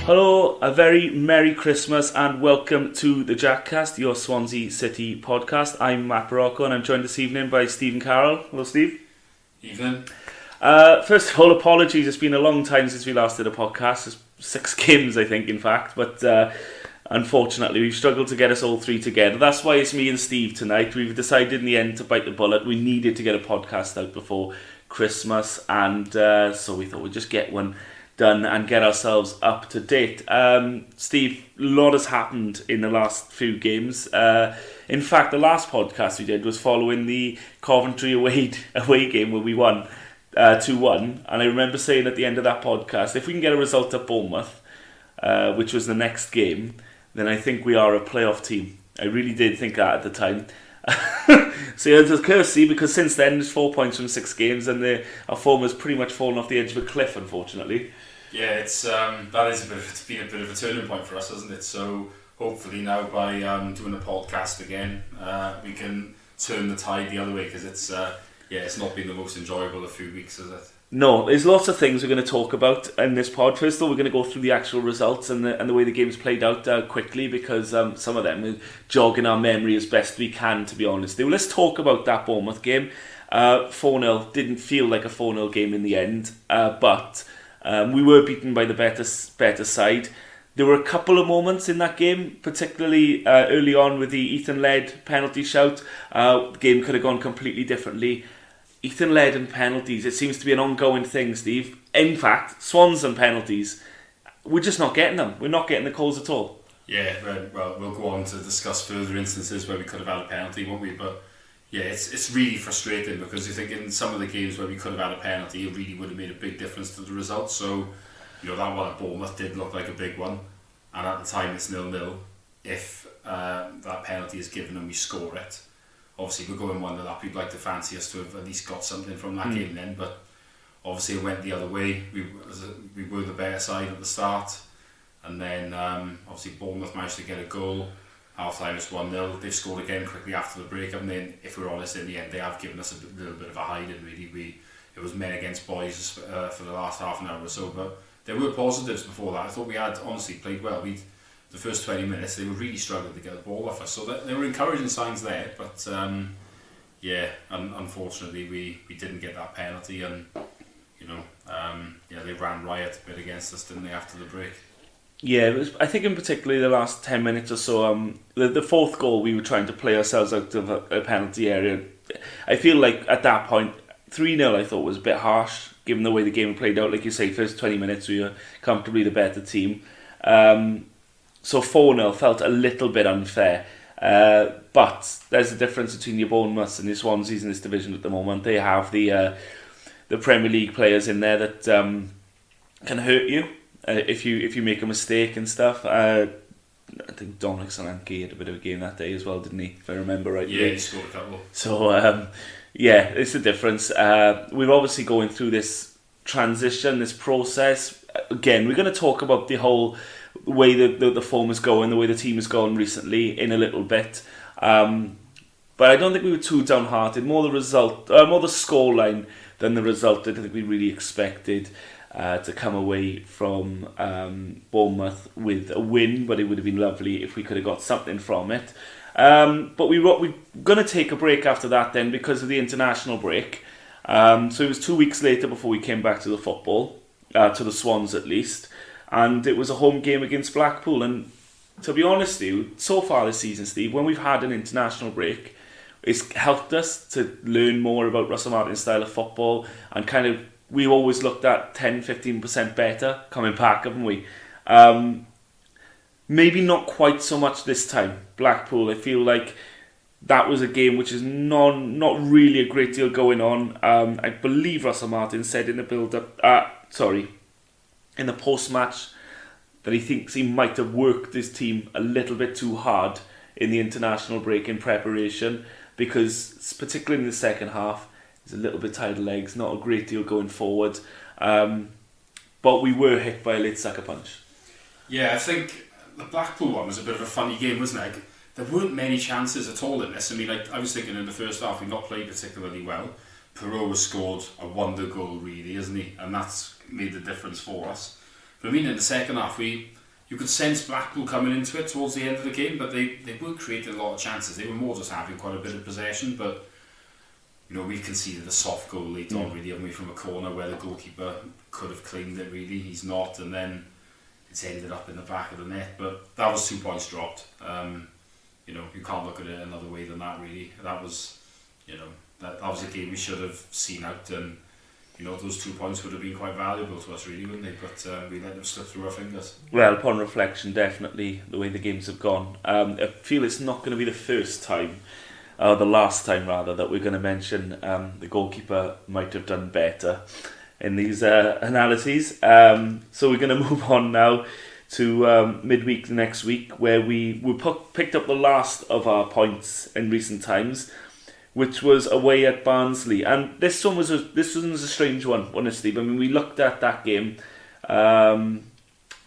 Hello, a very Merry Christmas and welcome to the Jackcast, your Swansea City podcast. I'm Matt Barocco and I'm joined this evening by Steve and Carroll. Hello, Steve. Evening. First of all, apologies. It's been a long time since we last did a podcast. It's 6 games, I think, in fact. But unfortunately, we've struggled to get us all three together. That's why it's me and Steve tonight. We've decided in the end to bite the bullet. We needed to get a podcast out before Christmas. And so we thought we'd just get one done and get ourselves up to date. Steve, a lot has happened in the last few games. In fact, the last podcast we did was following the Coventry away game where we won 2-1, and I remember saying at the end of that podcast, if we can get a result at Bournemouth, which was the next game, then I think we are a playoff team. I really did think that at the time. So yeah, it's a curse, because since then there's 4 points from 6 games and our form has pretty much fallen off the edge of a cliff, unfortunately. Yeah, it's been a bit of a turning point for us, hasn't it? So hopefully now by doing a podcast again, we can turn the tide the other way, because it's not been the most enjoyable a few weeks, has it? No, there's lots of things we're going to talk about in this pod. First of all, we're going to go through the actual results and the way the game's played out quickly, because some of them are jogging our memory as best we can, to be honest. Now, let's talk about that Bournemouth game. 4-0 didn't feel like a 4-0 game in the end, but we were beaten by the better side. There were a couple of moments in that game, particularly early on with the Ethan-led penalty shout. The game could have gone completely differently. Ethan-led and penalties, it seems to be an ongoing thing, Steve. In fact, Swans and penalties, we're just not getting them. We're not getting the calls at all. Yeah, well, we'll go on to discuss further instances where we could have had a penalty, won't we? But yeah, it's really frustrating, because you think in some of the games where we could have had a penalty, it really would have made a big difference to the result. So, that one at Bournemouth did look like a big one, and at the time it's 0-0. If that penalty is given and we score it, obviously we're going 1-0 up. We'd like to fancy us to have at least got something from that game then, but obviously it went the other way. We were the better side at the start, and then obviously Bournemouth managed to get a goal. Half time it's 1-0. They've scored again quickly after the break, and then, if we're honest, in the end they have given us a little bit of a hiding. Really, it was men against boys for the last half an hour or so, but there were positives before that. I thought we had honestly played well. The first 20 minutes they were really struggling to get the ball off us, so there were encouraging signs there, but unfortunately we didn't get that penalty, and they ran riot a bit against us, didn't they, after the break? Yeah, I think in particularly the last 10 minutes or so, the fourth goal, we were trying to play ourselves out of a penalty area. I feel like at that point 3-0 I thought was a bit harsh, given the way the game played out. Like you say, first 20 minutes we were comfortably the better team. So 4-0 felt a little bit unfair. But there's a difference between your Bournemouths and your Swanseas in this division at the moment. They have the Premier League players in there that can hurt you if you make a mistake and stuff. I think Dominic Solanke had a bit of a game that day as well, didn't he? If I remember right. Yeah, he scored a couple. So it's the difference. We're obviously going through this transition, this process. Again, we're going to talk about the whole way the form is going, the way the team has gone recently in a little bit. But I don't think we were too downhearted. More the scoreline than the result. I don't think we really expected to come away from Bournemouth with a win, but it would have been lovely if we could have got something from it. But we're going to take a break after that then, because of the international break. So it was 2 weeks later before we came back to the football, to the Swans at least. And it was a home game against Blackpool. And to be honest with you, so far this season, Steve, when we've had an international break, it's helped us to learn more about Russell Martin's style of football, and kind of we've always looked at 10-15% better coming back, haven't we? Maybe not quite so much this time. Blackpool, I feel like that was a game which is not really a great deal going on. I believe Russell Martin said in the in the post-match that he thinks he might have worked his team a little bit too hard in the international break in preparation, because particularly in the second half he's a little bit tired of legs, not a great deal going forward, but we were hit by a late sucker punch. Yeah, I think the Blackpool one was a bit of a funny game, wasn't it? There weren't many chances at all in this. I mean, I was thinking in the first half we've not played particularly well. Perot has scored a wonder goal, really, isn't he? And that's made the difference for us. But I mean, in the second half, you could sense Blackpool coming into it towards the end of the game, but they weren't creating a lot of chances. They were more just having quite a bit of possession, but we conceded a soft goal late on, really, haven't we, from a corner where the goalkeeper could have claimed it, really. He's not, and then it's ended up in the back of the net. But that was 2 points dropped. You can't look at it another way than that, really. That was, that was a game we should have seen out, and those 2 points would have been quite valuable to us, really, wouldn't they? But we let them slip through our fingers. Well, upon reflection, definitely the way the games have gone. I feel it's not going to be the first time, or the last time rather, that we're going to mention the goalkeeper might have done better in these analyses. So we're going to move on now to midweek next week, where we picked up the last of our points in recent times, which was away at Barnsley. And this one was a strange one, honestly. I mean, we looked at that game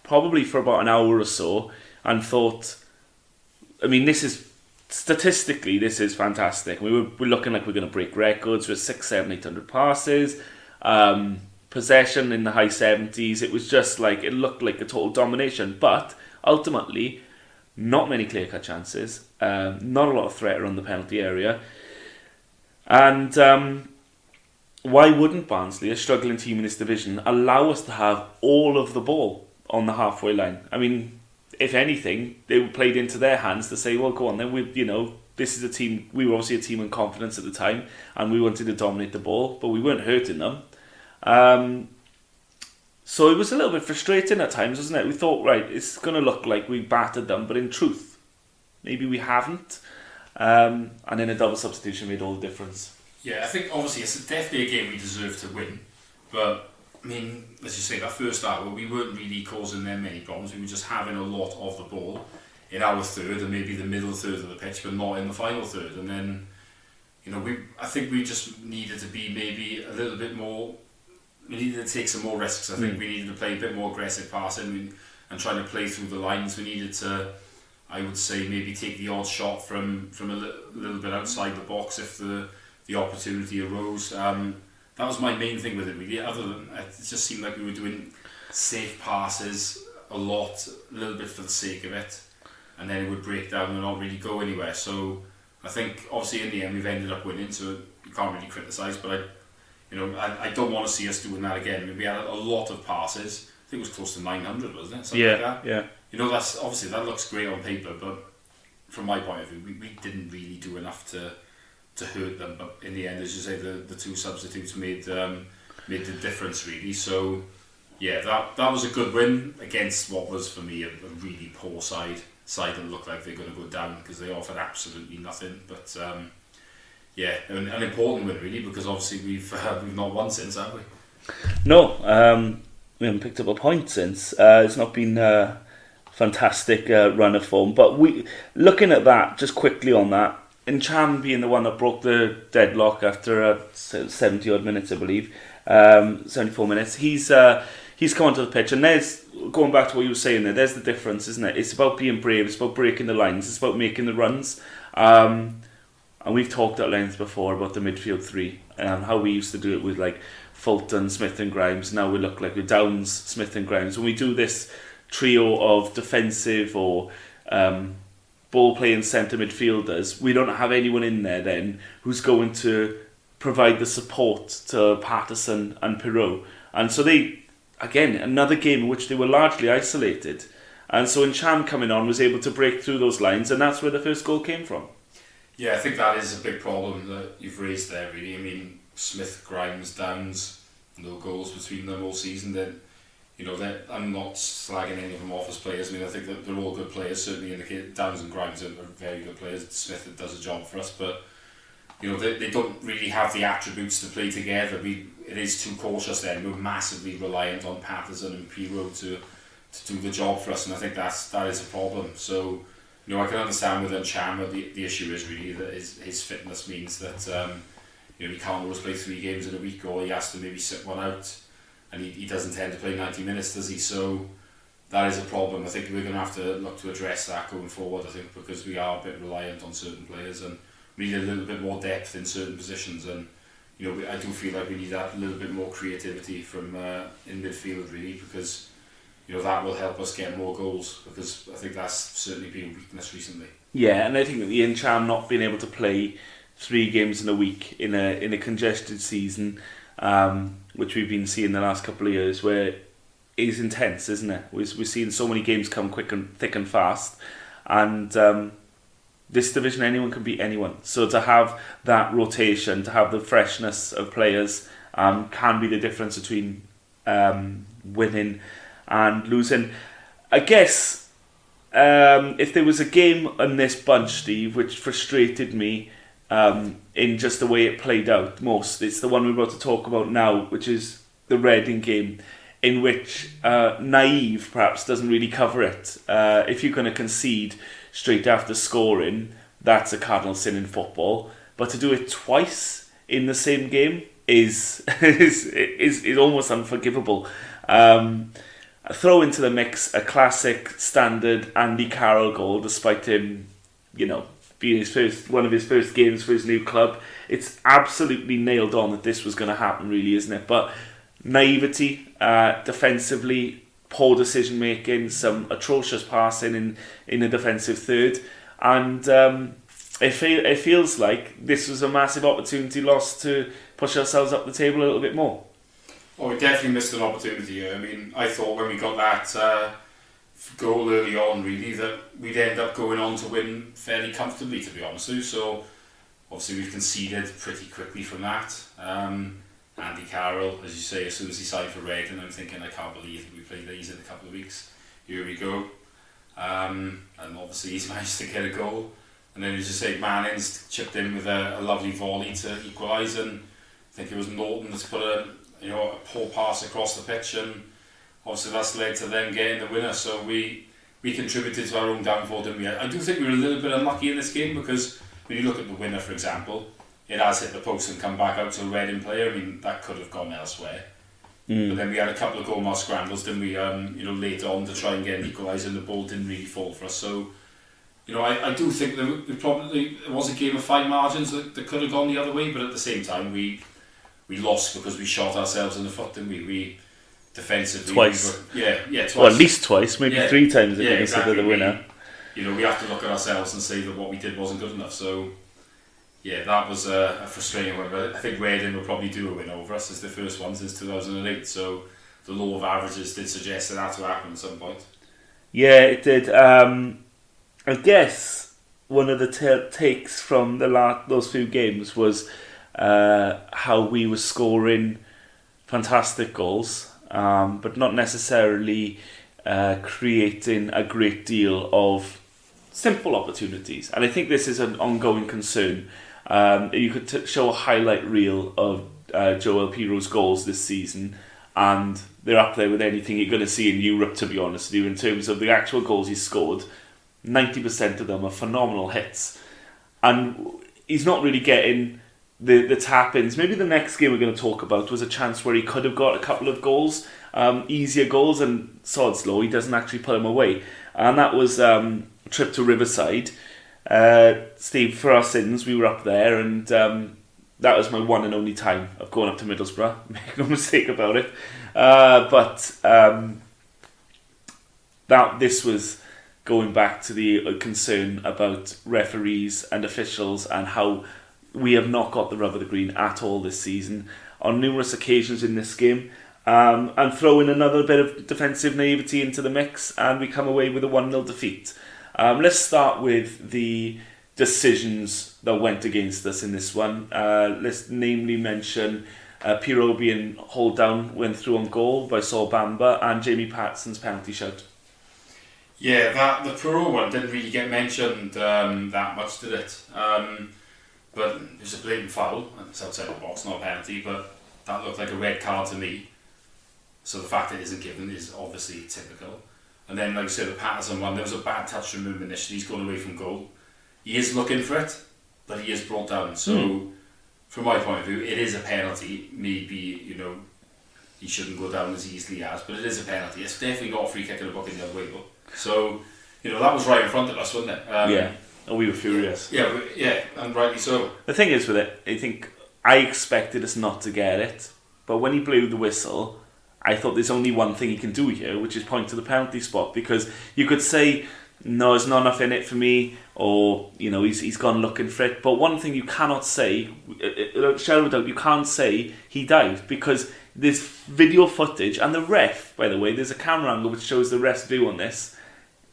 probably for about an hour or so and thought, I mean, statistically, this is fantastic. We're looking like we're going to break records with 600, 700, 800 passes, possession in the high 70s. It was just like, it looked like a total domination. But ultimately, not many clear-cut chances, not a lot of threat around the penalty area. And why wouldn't Barnsley, a struggling team in this division, allow us to have all of the ball on the halfway line? I mean, if anything, they played into their hands to say, well, go on then, this is a team, we were obviously a team in confidence at the time, and we wanted to dominate the ball, but we weren't hurting them. So it was a little bit frustrating at times, wasn't it? We thought, right, it's going to look like we battered them, but in truth, maybe we haven't. And then a double substitution made all the difference. Yeah, I think obviously it's definitely a game we deserve to win, but I mean, as you say, that first hour we weren't really causing them many problems. We were just having a lot of the ball in our third and maybe the middle third of the pitch, but not in the final third. And then, I think we just needed to be maybe a little bit more. We needed to take some more risks. I think we needed to play a bit more aggressive passing and trying to play through the lines. We needed to, I would say, maybe take the odd shot from a little bit outside the box if the opportunity arose. That was my main thing with it, really. Other than it just seemed like we were doing safe passes a little bit for the sake of it, and then it would break down and not really go anywhere. So I think obviously in the end we've ended up winning, so you can't really criticise. But I don't want to see us doing that again. I mean, we had a lot of passes. I think it was close to 900, wasn't it? Something like that. Yeah. That's obviously that looks great on paper, but from my point of view, we didn't really do enough to hurt them. But in the end, as you say, the two substitutes made the difference, really. So yeah, that was a good win against what was for me a really poor side that looked like they're going to go down because they offered absolutely nothing. But yeah, an important win, really, because obviously we've not won since, have we? No, we haven't picked up a point since. It's not been a fantastic run of form. But looking at that, just quickly on that, Cham being the one that broke the deadlock after 70 odd minutes, I believe, 74 minutes. He's come onto the pitch, and there's, going back to what you were saying there's the difference, isn't it? It's about being brave, it's about breaking the lines, it's about making the runs. And we've talked at length before about the midfield three and how we used to do it with like Fulton, Smith and Grimes. Now we look like we're Downs, Smith and Grimes. When we do this trio of defensive or ball-playing centre midfielders, we don't have anyone in there then who's going to provide the support to Patterson and Pirot. And so again, another game in which they were largely isolated. And so Cham coming on was able to break through those lines, and that's where the first goal came from. Yeah, I think that is a big problem that you've raised there, really. I mean, Smith, Grimes, Downs, no goals between them all season. Then, I'm not slagging any of them off as players. I mean, I think that they're all good players. Certainly, in the case, Downs and Grimes are very good players. Smith does a job for us, but they don't really have the attributes to play together. It is too cautious. Then we're massively reliant on Patterson and Pirot to do the job for us, and I think that is a problem. So. I can understand with Unchama the issue is really that his fitness means that he can't always play 3 games in a week, or he has to maybe sit one out, and he doesn't tend to play 90 minutes, does he? So that is a problem. I think we're going to have to look to address that going forward, I think, because we are a bit reliant on certain players and we need a little bit more depth in certain positions, and I do feel like we need that little bit more creativity from in midfield, really, because that will help us get more goals, because I think that's certainly been a weakness recently. Yeah, and I think that the Incham not being able to play 3 games in a week in a congested season, which we've been seeing the last couple of years, where is intense, isn't it? We're seeing so many games come thick and fast, and this division, anyone can beat anyone. So to have that rotation, to have the freshness of players, can be the difference between winning and losing. I guess if there was a game in this bunch, Steve, which frustrated me in just the way it played out most, it's the one we're about to talk about now, which is the Reading game, in which naive perhaps doesn't really cover it. If you're going to concede straight after scoring, that's a cardinal sin in football. But to do it twice in the same game is almost unforgivable. Throw into the mix a classic standard Andy Carroll goal, despite him, being one of his first games for his new club. It's absolutely nailed on that this was going to happen, really, isn't it? But naivety, defensively, poor decision making, some atrocious passing in the defensive third, and it feels like this was a massive opportunity lost to push ourselves up the table a little bit more. Oh, we definitely missed an opportunity here. I mean, I thought when we got that goal early on, really, that we'd end up going on to win fairly comfortably, to be honest with you. So obviously we've conceded pretty quickly from that. Andy Carroll, as you say, as soon as he signed for Reading, I'm thinking, I can't believe we played these in a couple of weeks. Here we go. And obviously he's managed to get a goal. And then, as you say, Manning's chipped in with a lovely volley to equalise, and I think it was Norton that's put a poor pass across the pitch, and obviously that's led to them getting the winner. So we contributed to our own downfall, didn't we? I do think we were a little bit unlucky in this game, because when you look at the winner, for example, it has hit the post and come back out to a Reading player. I mean, that could have gone elsewhere. But then we had a couple of goal scrambles, didn't we? Later on to try and get an equaliser, and the ball didn't really fall for us. So, I do think that it was a game of fine margins that could have gone the other way. But at the same time, we lost because we shot ourselves in the foot, didn't we? We defensively twice. Twice. Well, at least twice, maybe 3 times if you consider the winner. We have to look at ourselves and say that what we did wasn't good enough. So. Yeah, that was a frustrating one, but I think Reading will probably do a win over us. It's the first one since 2008, so the law of averages did suggest that had to happen at some point. Yeah, it did. I guess one of the takes from those few games was how we were scoring fantastic goals, but not necessarily creating a great deal of simple opportunities. And I think this is an ongoing concern. You could show a highlight reel of Joel Piro's goals this season, and they're up there with anything you're going to see in Europe, to be honest with you, in terms of the actual goals he's scored. 90% of them are phenomenal hits, and he's not really getting the tap-ins. Maybe the next game we're going to talk about was a chance where he could have got a couple of goals, easier goals, and sod's law, he doesn't actually put them away. And that was a trip to Riverside. Steve, for our sins, we were up there, and that was my one and only time of going up to Middlesbrough. Make no mistake about it. But this was going back to the concern about referees and officials and how we have not got the rub of the green at all this season on numerous occasions in this game. And throw in another bit of defensive naivety into the mix, and we come away with a 1-0 defeat. Let's start with the decisions that went against us in this one. Let's namely mention Piro being hauled down when through on goal by Saul Bamba, and Jamie Patson's penalty shout. Yeah, the Piro one didn't really get mentioned that much, did it? But it was a blatant foul, and it's outside the box, not a penalty, but that looked like a red card to me. So the fact that it isn't given is obviously typical. And then, like I said, the Patterson one, there was a bad touch from him initially. He's gone away from goal. He is looking for it, but he is brought down. So, from my point of view, it is a penalty. Maybe, he shouldn't go down as easily as, but it is a penalty. It's definitely not a free kick in the book in the other way, though. So, that was right in front of us, wasn't it? Yeah. And we were furious. Yeah, and rightly so. The thing is with it, I think I expected us not to get it, but when he blew the whistle, I thought there's only one thing he can do here, which is point to the penalty spot, because you could say, no, there's not enough in it for me, or he's gone looking for it. But one thing you cannot say, shadow of doubt, you can't say he dived, because there's video footage, and the ref, by the way, there's a camera angle which shows the ref's view on this.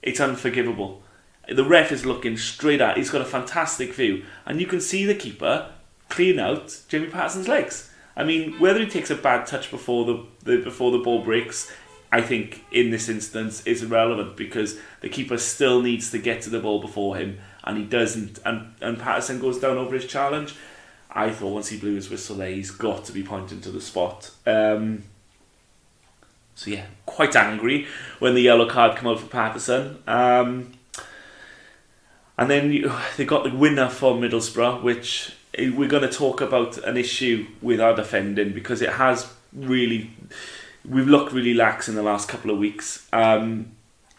It's unforgivable. The ref is looking straight at. He's got a fantastic view, and you can see the keeper clean out Jamie Patterson's legs. I mean, whether he takes a bad touch before the ball breaks, I think in this instance is irrelevant, because the keeper still needs to get to the ball before him, and he doesn't. And Patterson goes down over his challenge. I thought once he blew his whistle there, he's got to be pointing to the spot. So yeah, quite angry when the yellow card came out for Patterson. And then they got the winner for Middlesbrough, which we're going to talk about an issue with our defending, because it has really, we've looked really lax in the last couple of weeks.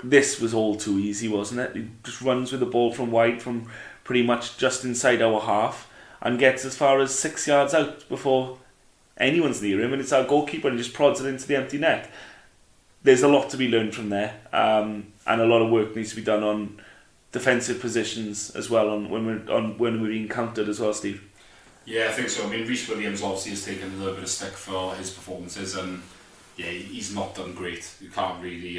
This was all too easy, wasn't it? He just runs with the ball from wide, from pretty much just inside our half, and gets as far as 6 yards out before anyone's near him, and it's our goalkeeper, and he just prods it into the empty net. There's a lot to be learned from there, and a lot of work needs to be done on defensive positions as well, when we're being countered as well, Steve. Yeah, I think so. I mean, Rhys Williams obviously has taken a little bit of stick for his performances, and yeah, he's not done great. You can't really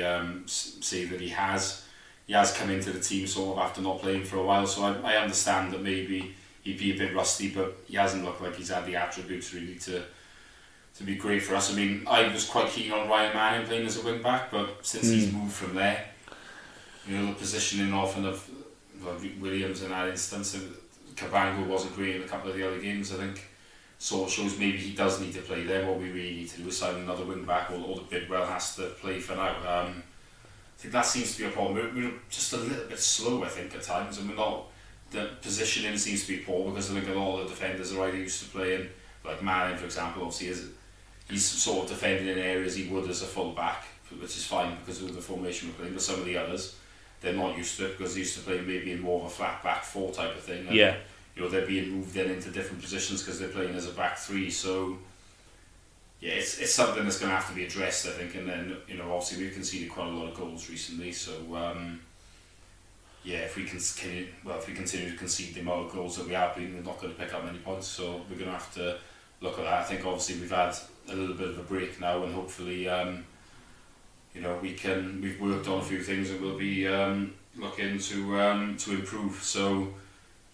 say that he has. He has come into the team sort of after not playing for a while, so I understand that maybe he'd be a bit rusty, but he hasn't looked like he's had the attributes really to be great for us. I mean, I was quite keen on Ryan Manning playing as a wing back, but since he's moved from there, the positioning often of Williams in that instance, Cabango wasn't great in a couple of the other games, I think, sort of shows maybe he does need to play there. What we really need to do is sign another wing back, or the Bidwell has to play for now. I think that seems to be a problem. We're just a little bit slow, I think, at times, and the positioning seems to be poor, because I think a lot of the defenders are either used to playing, like Manning for example, obviously he's sort of defending in areas he would as a full back, which is fine because of the formation we're playing, but some of the others, they're not used to it, because they're used to playing maybe in more of a flat back four type of thing. And, yeah. They're being moved in into different positions because they're playing as a back three. So yeah, it's something that's going to have to be addressed, I think. And then obviously we've conceded quite a lot of goals recently. So yeah, if we continue to concede the amount of goals that we have been, we're not going to pick up many points. So we're going to have to look at that. I think obviously we've had a little bit of a break now, and hopefully we've worked on a few things, and we'll be looking to improve. So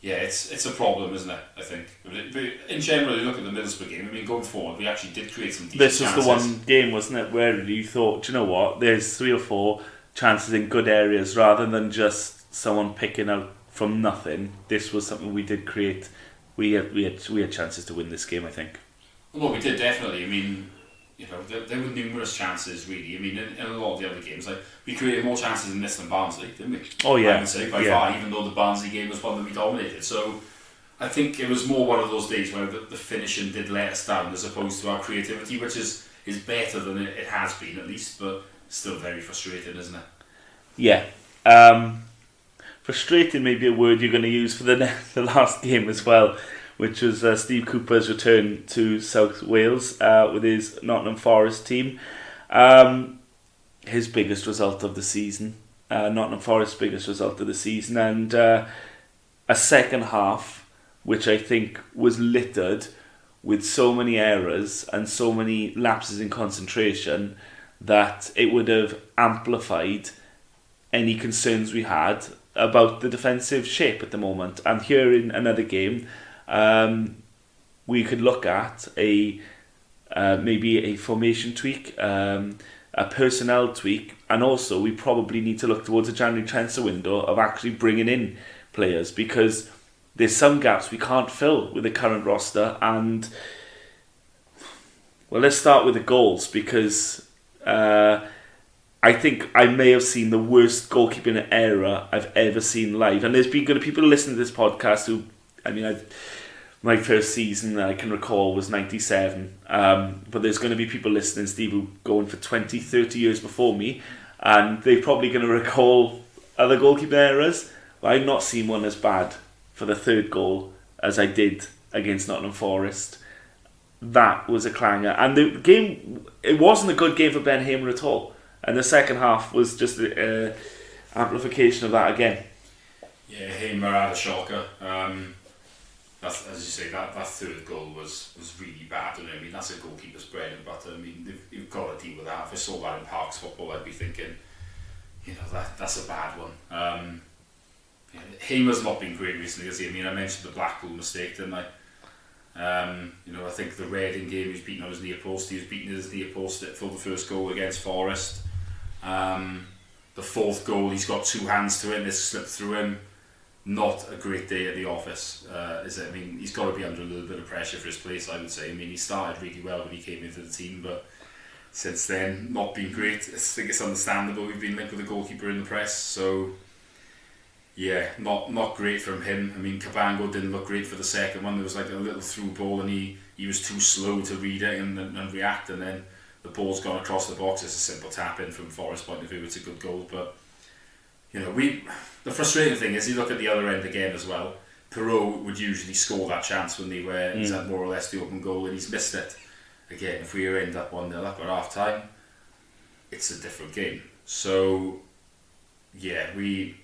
yeah, it's a problem, isn't it? I think. But in general, you look at the Middlesbrough game. I mean, going forward, we actually did create some decent chances. This was the one game, wasn't it, where you thought, do you know what? There's 3 or 4 chances in good areas, rather than just someone picking out from nothing. This was something we did create. We had chances to win this game, I think. Well, we did definitely. I mean, there were numerous chances, really. I mean, in a lot of the other games, like we created more chances in this than Barnsley, didn't we? Oh yeah, I would say by far, even though the Barnsley game was one that we dominated. So I think it was more one of those days where the finishing did let us down, as opposed to our creativity, which is better than it has been, at least, but still very frustrating, isn't it? Yeah. Frustrating may be a word you're going to use for the last game as well, which was Steve Cooper's return to South Wales with his Nottingham Forest team. His biggest result of the season, Nottingham Forest's biggest result of the season, and a second half which I think was littered with so many errors and so many lapses in concentration that it would have amplified any concerns we had about the defensive shape at the moment. And here in another game, we could look at maybe a formation tweak, a personnel tweak, and also we probably need to look towards a January transfer window of actually bringing in players, because there's some gaps we can't fill with the current roster. And well, let's start with the goals, because I think I may have seen the worst goalkeeping error I've ever seen live. And there's been going to people listening to this podcast who, my first season I can recall was 97, but there's going to be people listening, Steve, who going for 20, 30 years before me, and they're probably going to recall other goalkeeping errors. But I've not seen one as bad for the third goal as I did against Nottingham Forest. that was a clanger. And the game, it wasn't a good game for Ben Hamer at all. And the second half was just an amplification of that again. Yeah, Hamer had a shocker. That's, as you say, that third goal was really bad. And I mean, that's a goalkeeper's bread and butter. I mean, you've got to deal with that. If I saw that in Parks football, I'd be thinking, that's a bad one. Hamer's not been great recently, has he? I mean, I mentioned the Blackpool mistake, didn't I? I think the Reading game, he was beaten on his near post. He was beaten his near post for the first goal against Forest. The fourth goal, he's got two hands to it and it's slipped through him. Not a great day at the office, is it? I mean, he's got to be under a little bit of pressure for his place, I would say. I mean, he started really well when he came into the team, but since then, not been great. I think it's understandable. We've been linked with a goalkeeper in the press, so yeah, not great from him. I mean, Cabango didn't look great for the second one. There was like a little through ball and he was too slow to read it and react, and then the ball's gone across the box. It's a simple tap in from Forest's point of view. It's a good goal, but the frustrating thing is you look at the other end again as well. Perot would usually score that chance when he's had more or less the open goal, and he's missed it. Again, if we end up 1-0 up at half time, it's a different game. So yeah, we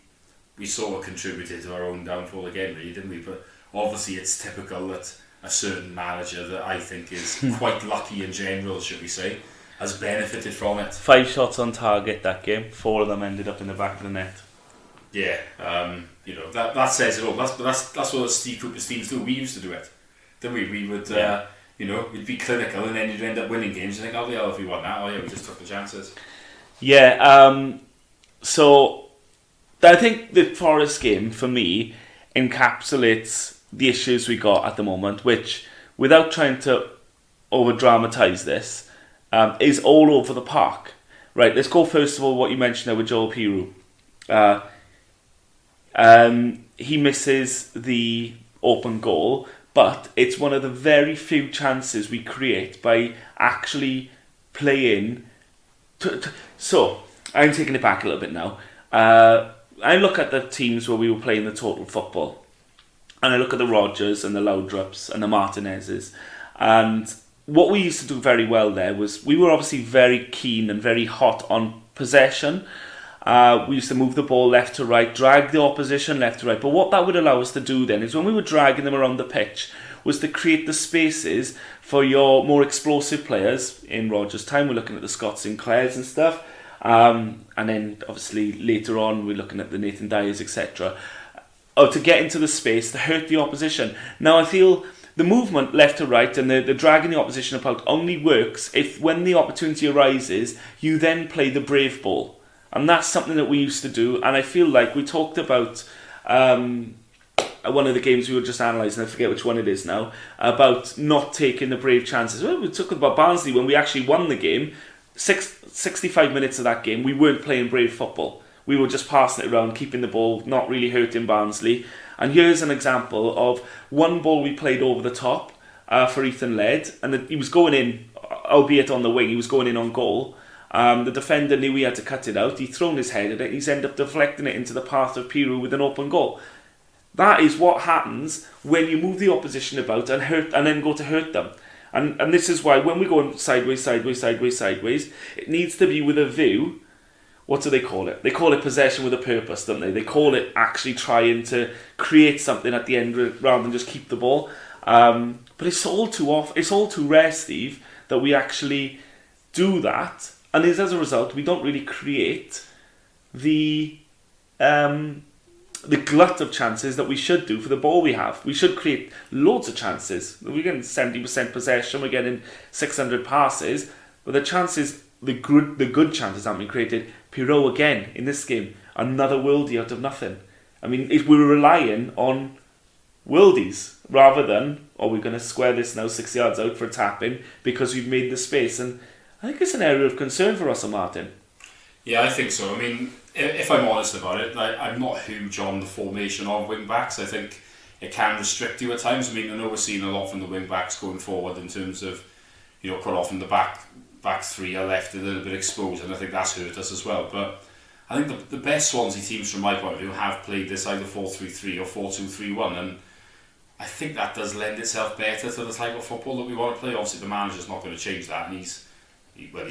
sort of contributed to our own downfall again, really, didn't we? But obviously it's typical that a certain manager that I think is quite lucky in general, should we say, has benefited from it. 5 shots on target that game, 4 of them ended up in the back of the net. Yeah, that says it all. That's what Steve Cooper's teams do. We used to do it, didn't we? We would, we'd be clinical, and then you'd end up winning games. You think, oh, the hell if we won that? Oh yeah, we just took the chances. Yeah. So I think the Forest game for me encapsulates the issues we got at the moment, which, without trying to over dramatise this, is all over the park. Right. Let's go first of all what you mentioned there with Joel Piroux. He misses the open goal, but it's one of the very few chances we create by actually playing. So, I'm taking it back a little bit now. I look at the teams where we were playing the total football, and I look at the Rodgers and the Laudrups and the Martinezes, and what we used to do very well there was we were obviously very keen and very hot on possession. We used to move the ball left to right, drag the opposition left to right. But what that would allow us to do then is when we were dragging them around the pitch was to create the spaces for your more explosive players. In Rodgers' time, we're looking at the Scott Sinclairs and stuff. And then obviously later on, we're looking at the Nathan Dyers, etc. To get into the space, to hurt the opposition. Now I feel the movement left to right and the dragging the opposition apart only works if when the opportunity arises, you then play the brave ball. And that's something that we used to do. And I feel like we talked about one of the games we were just analysing, I forget which one it is now, about not taking the brave chances. Well, we talked about Barnsley when we actually won the game. 65 minutes of that game, we weren't playing brave football. We were just passing it around, keeping the ball, not really hurting Barnsley. And here's an example of one ball we played over the top for Ethan Laird. And he was going in, albeit on the wing, he was going in on goal. The defender knew he had to cut it out. He'd thrown his head at it. He's ended up deflecting it into the path of Piroux with an open goal. That is what happens when you move the opposition about and then go to hurt them. And this is why when we go sideways, it needs to be with a view. What do they call it? They call it possession with a purpose, don't they? They call it actually trying to create something at the end rather than just keep the ball. But it's all too rare, Steve, that we actually do that. And as a result, we don't really create the glut of chances that we should do for the ball we have. We should create loads of chances. We're getting 70% possession, we're getting 600 passes, but the chances, the good chances haven't been created. Piroux again in this game, another worldie out of nothing. I mean, if we were relying on worldies rather than, we're going to square this now 6 yards out for a tap-in because we've made the space. And I think it's an area of concern for Russell Martin. Yeah, I think so. I mean, if I'm honest about it, I'm not huge on the formation of wing-backs. I think it can restrict you at times. I mean, I know we're seeing a lot from the wing-backs going forward in terms of, quite often the back three are left a little bit exposed, and I think that's hurt us as well. But I think the best Swansea teams, from my point of view, have played this either 4-3-3 or 4-2-3-1, and I think that does lend itself better to the type of football that we want to play. Obviously, the manager's not going to change that, and he's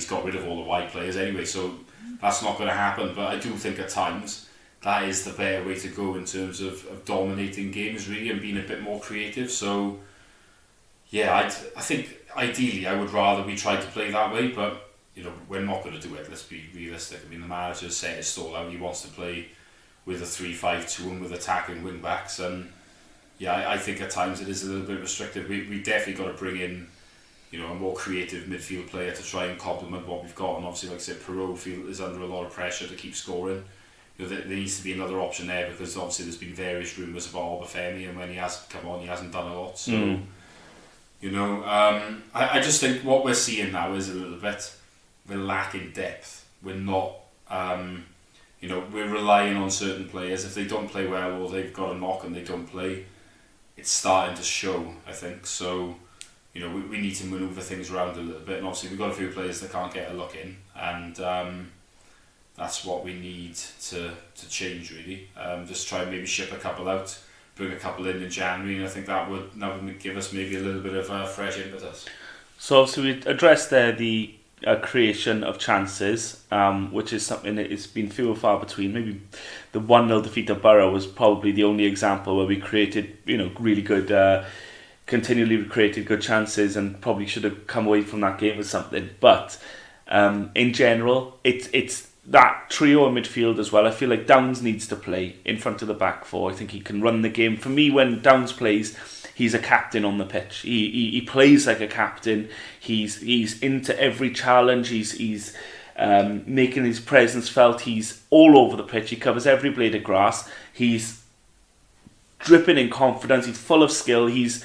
got rid of all the wide players anyway, so that's not going to happen. But I do think at times that is the better way to go in terms of dominating games, really, and being a bit more creative. So, yeah, I think ideally I would rather we tried to play that way, but we're not going to do it. Let's be realistic. I mean, the manager's set his stall out. He wants to play with a 3-5-2 and with attacking wing backs, and yeah, I think at times it is a little bit restrictive. We definitely got to bring in a more creative midfield player to try and complement what we've got. And obviously, like I said, Perot is under a lot of pressure to keep scoring. There needs to be another option there, because obviously there's been various rumours about Obafemi, and when he has come on, he hasn't done a lot. So, I just think what we're seeing now is a little bit, we're lacking depth. We're not, we're relying on certain players. If they don't play well, or they've got a knock and they don't play, it's starting to show, I think. So, we need to manoeuvre things around a little bit, and obviously we've got a few players that can't get a look in, and that's what we need to change, really. Just try and maybe ship a couple out, bring a couple in January, and I think that would give us maybe a little bit of fresh impetus. So obviously we addressed there the creation of chances, which is something that has been few and far between. Maybe the 1-0 defeat of Borough was probably the only example where we created really good, continually created good chances, and probably should have come away from that game with something. But in general, it's that trio in midfield as well. I feel like Downs needs to play in front of the back four. I think he can run the game. For me, when Downs plays, he's a captain on the pitch. He plays like a captain. He's into every challenge. He's making his presence felt. He's all over the pitch. He covers every blade of grass. He's dripping in confidence. He's full of skill. He's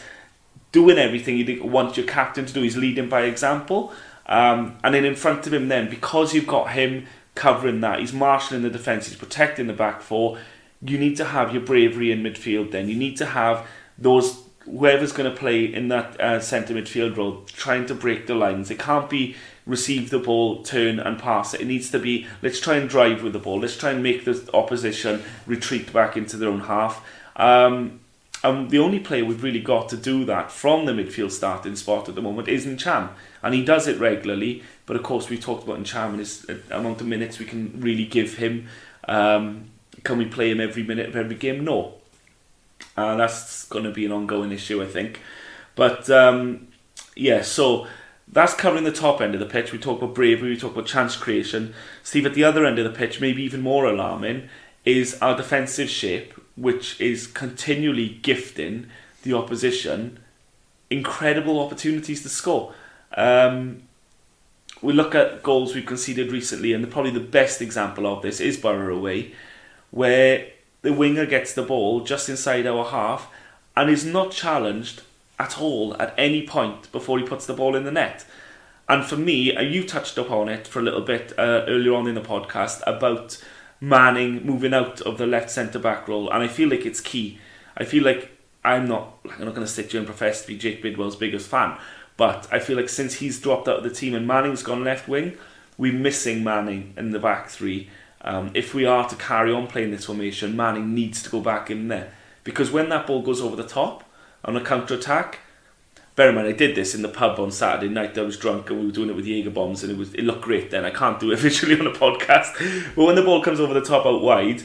doing everything you want your captain to do. He's leading by example. And then in front of him then, because you've got him covering that, he's marshalling the defence, he's protecting the back four, you need to have your bravery in midfield then. You need to have those, whoever's going to play in that centre midfield role, trying to break the lines. It can't be receive the ball, turn and pass it. It needs to be, let's try and drive with the ball. Let's try and make the opposition retreat back into their own half. And the only player we've really got to do that from the midfield starting spot at the moment is Ncham. And he does it regularly, but of course we talked about Ncham and his amount of minutes we can really give him. Can we play him every minute of every game? No. That's going to be an ongoing issue, I think. But so that's covering the top end of the pitch. We talk about bravery, we talk about chance creation. Steve, at the other end of the pitch, maybe even more alarming, is our defensive shape, which is continually gifting the opposition incredible opportunities to score. We look at goals we've conceded recently, and probably the best example of this is Borough away, where the winger gets the ball just inside our half and is not challenged at all at any point before he puts the ball in the net. And for me, you touched upon it for a little bit earlier on in the podcast about Manning moving out of the left centre-back role, and I feel like it's key. I feel like I'm not going to sit here and profess to be Jake Bidwell's biggest fan, but I feel like since he's dropped out of the team and Manning's gone left wing, we're missing Manning in the back three. If we are to carry on playing this formation, Manning needs to go back in there, because when that ball goes over the top on a counter-attack, bear in mind I did this in the pub on Saturday night. I was drunk and we were doing it with Jaeger bombs, and it looked great then. I can't do it visually on a podcast, but when the ball comes over the top out wide,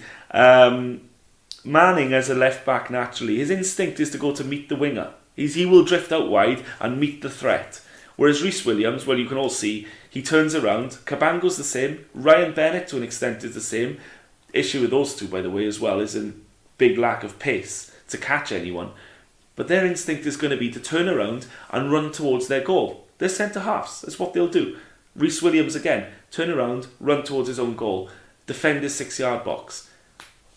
Manning as a left back, naturally his instinct is to go to meet the winger. He will drift out wide and meet the threat. Whereas Rhys Williams, well, you can all see, he turns around. Cabango's the same. Ryan Bennett, to an extent, is the same. Issue with those two, by the way, as well, is a big lack of pace to catch anyone. But their instinct is going to be to turn around and run towards their goal. They're centre-halves. That's what they'll do. Rhys Williams, again, turn around, run towards his own goal, defend his 6-yard box.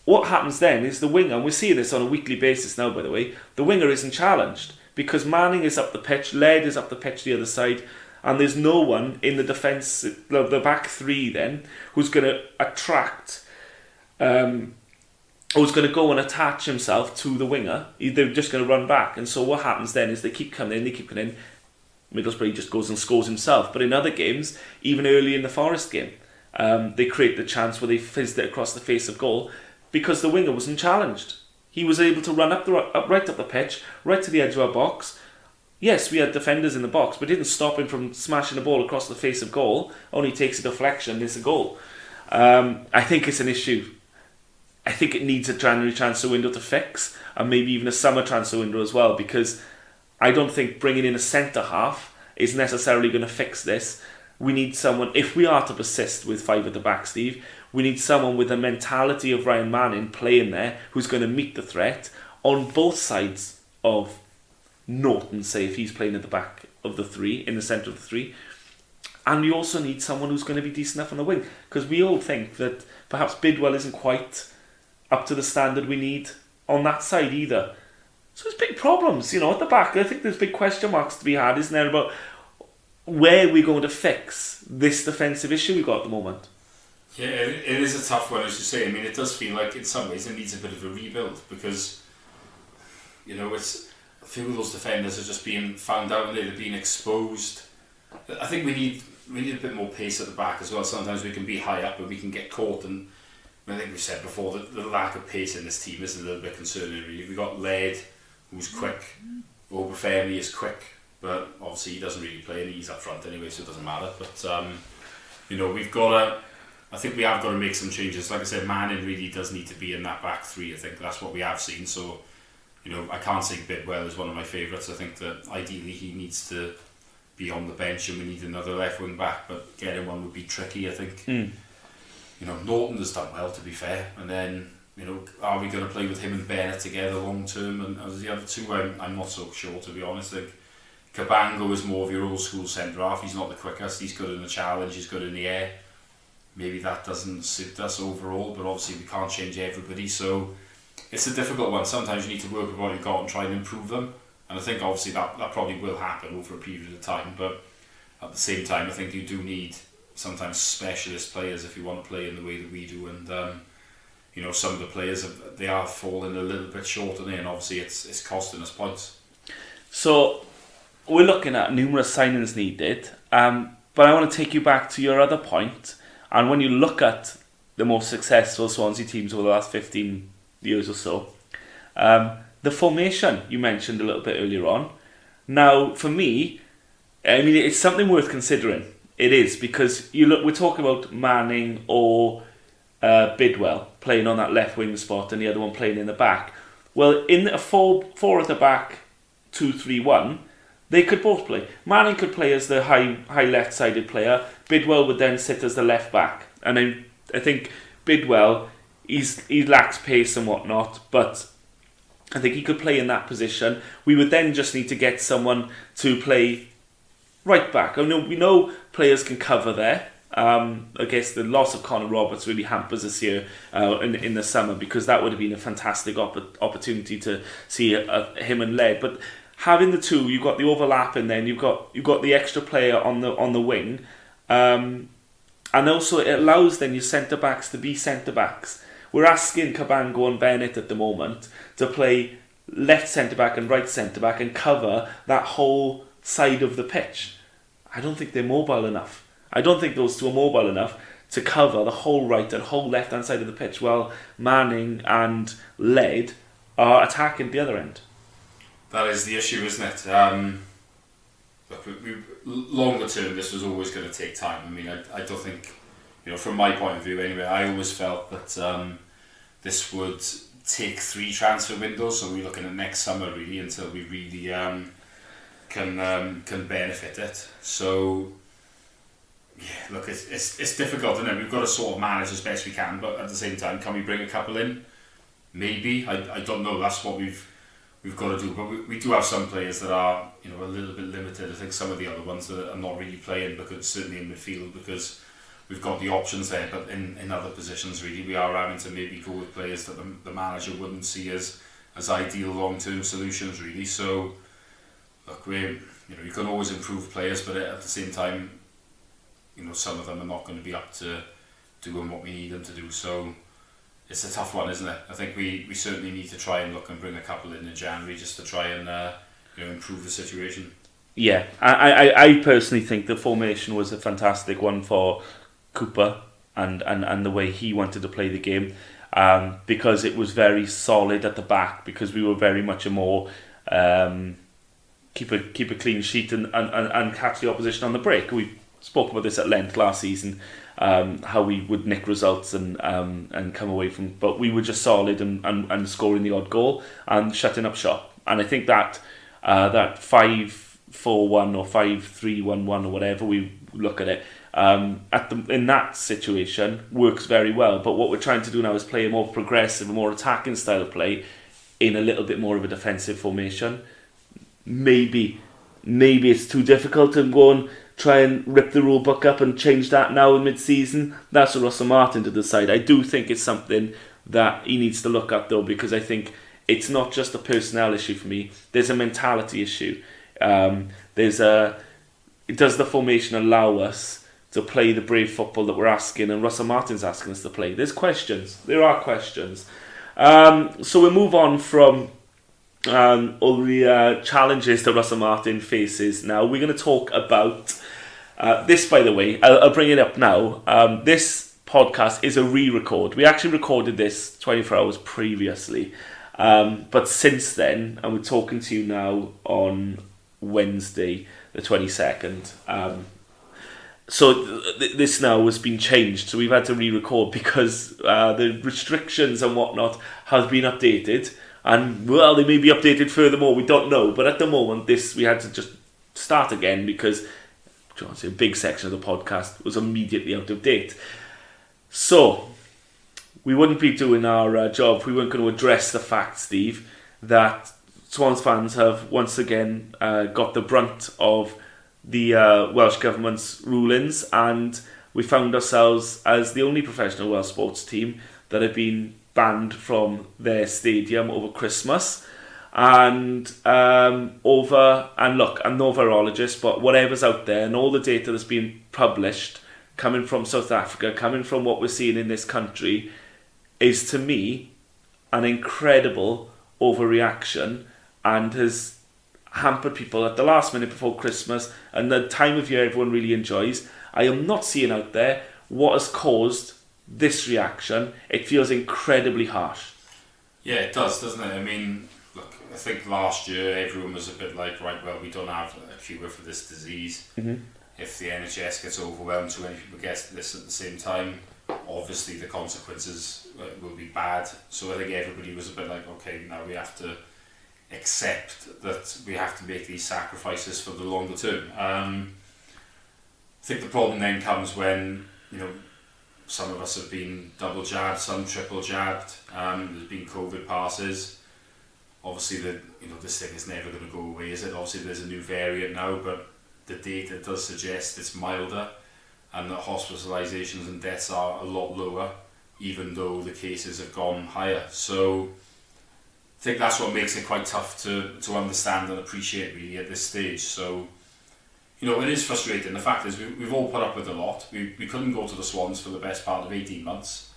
What happens then is the winger, and we're seeing this on a weekly basis now, by the way, the winger isn't challenged because Manning is up the pitch, Laird is up the pitch the other side, and there's no one in the defence, the back three then, who's going to attract, who's going to go and attach himself to the winger. They're just going to run back. And so what happens then is they keep coming in, Middlesbrough just goes and scores himself. But in other games, even early in the Forest game, they create the chance where they fizzed it across the face of goal because the winger wasn't challenged. He was able to run right up the pitch, right to the edge of our box. Yes, we had defenders in the box, but it didn't stop him from smashing the ball across the face of goal. Only takes a deflection, it's a goal. I think it's an issue. I think it needs a January transfer window to fix, and maybe even a summer transfer window as well, because I don't think bringing in a centre-half is necessarily going to fix this. We need someone, if we are to persist with 5 at the back, Steve, we need someone with the mentality of Ryan Manning playing there, who's going to meet the threat on both sides of Norton, say, if he's playing at the back of the 3, in the centre of the 3. And we also need someone who's going to be decent enough on the wing, because we all think that perhaps Bidwell isn't quite up to the standard we need on that side either. So there's big problems, at the back. I think there's big question marks to be had, isn't there, about where we're going to fix this defensive issue we've got at the moment. Yeah, it is a tough one, as you say. I mean, it does feel like in some ways it needs a bit of a rebuild, because, it's a few of those defenders are just being found out and they're being exposed. I think we need a bit more pace at the back as well. Sometimes we can be high up and we can get caught, and I think we said before that the lack of pace in this team is a little bit concerning, really. We got Laird, who's quick. Obafemi is quick, but obviously he doesn't really play and he's up front anyway, so it doesn't matter. But we've got to. I think we have got to make some changes. Like I said, Manning really does need to be in that back 3. I think that's what we have seen. So, I can't say Bidwell is one of my favourites. I think that ideally he needs to be on the bench and we need another left wing back, but getting one would be tricky, I think. Norton has done well, to be fair, and then are we going to play with him and Bennett together long term? And as the other two, I'm not so sure, to be honest. Like, Cabango is more of your old school centre half. He's not the quickest. He's good in the challenge. He's good in the air. Maybe that doesn't suit us overall, but obviously we can't change everybody, so it's a difficult one. Sometimes you need to work with what you've got and try and improve them, and I think obviously that probably will happen over a period of time, but at the same time I think you do need sometimes specialist players if you want to play in the way that we do, and some of the players they are falling a little bit short on it, and obviously it's costing us points. So we're looking at numerous signings needed, but I want to take you back to your other point. And when you look at the most successful Swansea teams over the last 15 years or so, the formation you mentioned a little bit earlier on. Now, for me, it's something worth considering. It is, because we're talking about Manning or Bidwell playing on that left wing spot and the other one playing in the back. Well, in a 4 at the back, 2-3-1, they could both play. Manning could play as the high left-sided player. Bidwell would then sit as the left back. And I think Bidwell, he lacks pace and whatnot, but I think he could play in that position. We would then just need to get someone to play right back. We know players can cover there. I guess the loss of Connor Roberts really hampers us here in the summer, because that would have been a fantastic opportunity to see him and Laird. But having the two, you've got the overlap, and then you've got the extra player on the wing, and also it allows then your centre backs to be centre backs. We're asking Cabango and Bennett at the moment to play left centre back and right centre back and cover that whole side of the pitch. I don't think they're mobile enough. I don't think those two are mobile enough to cover the whole right and whole left hand side of the pitch, while Manning and Laird are attacking the other end. That is the issue, isn't it? Look, longer term, this was always going to take time. I mean, I don't think, from my point of view anyway, I always felt that this would take 3 transfer windows, so we're looking at next summer really until we really can benefit it. So, yeah, look, it's difficult, isn't it? We've got to sort of manage as best we can, but at the same time, can we bring a couple in? Maybe. I don't know. That's what we've got to do, but we do have some players that are a little bit limited. I think some of the other ones that are not really playing, because certainly in midfield, because we've got the options there, but in other positions really we are having to maybe go with players that the manager wouldn't see as ideal long-term solutions really. So look, you can always improve players, but at the same time some of them are not going to be up to doing what we need them to do. So it's a tough one, isn't it? I think we certainly need to try and look and bring a couple in January just to try and improve the situation. Yeah, I personally think the formation was a fantastic one for Cooper and the way he wanted to play the game. because it was very solid at the back, because we were very much a more keep a clean sheet and catch the opposition on the break. We spoke about this at length last season, how we would nick results and come away from, but we were just solid and scoring the odd goal and shutting up shop. And I think that that 5-4-1 or 5-3-1-1 or whatever we look at it, in that situation works very well. But what we're trying to do now is play a more progressive, a more attacking style of play in a little bit more of a defensive formation. Maybe it's too difficult to go and try and rip the rule book up and change that now in mid-season. That's for Russell Martin to decide. I do think it's something that he needs to look at, though, because I think it's not just a personnel issue for me. There's a mentality issue. Does the formation allow us to play the brave football that we're asking and Russell Martin's asking us to play? There are questions. So we'll move on from all the challenges that Russell Martin faces now. We're going to talk about this, by the way. I'll bring it up now. This podcast is a re-record. We actually recorded this 24 hours previously. But since then, and we're talking to you now on Wednesday, the 22nd. So this now has been changed. So we've had to re-record because the restrictions and whatnot has been updated. And, well, they may be updated furthermore, we don't know. But at the moment, we had to just start again because a big section of the podcast was immediately out of date. So we wouldn't be doing our job if we weren't going to address the fact, Steve, that Swans fans have once again got the brunt of the Welsh Government's rulings, and we found ourselves as the only professional Welsh sports team that have been banned from their stadium over Christmas. And I'm no virologist, but whatever's out there and all the data that's been published coming from South Africa, coming from what we're seeing in this country, is to me an incredible overreaction and has hampered people at the last minute before Christmas and the time of year everyone really enjoys. I am not seeing out there what has caused this reaction. It feels incredibly harsh. Yeah, it does, doesn't it? I mean, look, I think last year everyone was a bit like, right, well, we don't have a cure for this disease. Mm-hmm. If the NHS gets overwhelmed, too many people get this at the same time, obviously the consequences will be bad. So I think everybody was a bit like, okay, now we have to accept that we have to make these sacrifices for the longer term. I think the problem then comes when, some of us have been double jabbed, some triple jabbed. There's been COVID passes. Obviously, this thing is never going to go away, is it? Obviously, there's a new variant now, but the data does suggest it's milder, and that hospitalisations and deaths are a lot lower, even though the cases have gone higher. So I think that's what makes it quite tough to understand and appreciate really at this stage. So, it is frustrating. The fact is we've all put up with a lot. We couldn't go to the Swans for the best part of 18 months.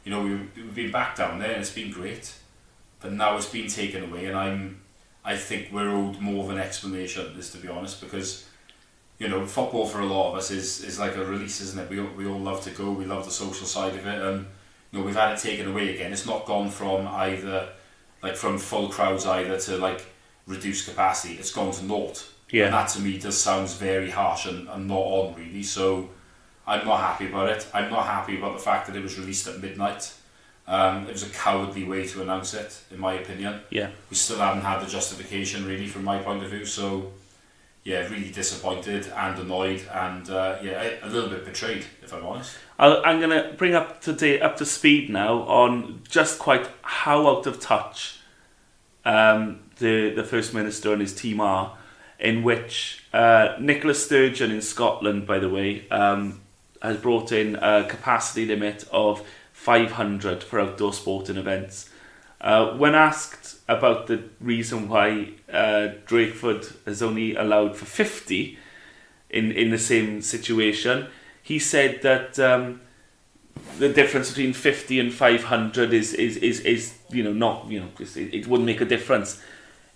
We've been back down there and it's been great. But now it's been taken away, and I think we're owed more of an explanation, to be honest, because football for a lot of us is like a release, isn't it? We all love to go, we love the social side of it, and we've had it taken away again. It's not gone from from full crowds either to reduced capacity. It's gone to naught. Yeah. And that to me just sounds very harsh and not on really. So I'm not happy about it. I'm not happy about the fact that it was released at midnight. It was a cowardly way to announce it, in my opinion. Yeah. We still haven't had the justification really from my point of view. So yeah, really disappointed and annoyed and a little bit betrayed, if I'm honest. I'm going to bring up to speed now on just quite how out of touch the First Minister and his team are, in which Nicola Sturgeon in Scotland, by the way, has brought in a capacity limit of 500 for outdoor sporting events. When asked about the reason why Drakeford has only allowed for 50 in the same situation, he said that the difference between 50 and 500 is not, it wouldn't make a difference.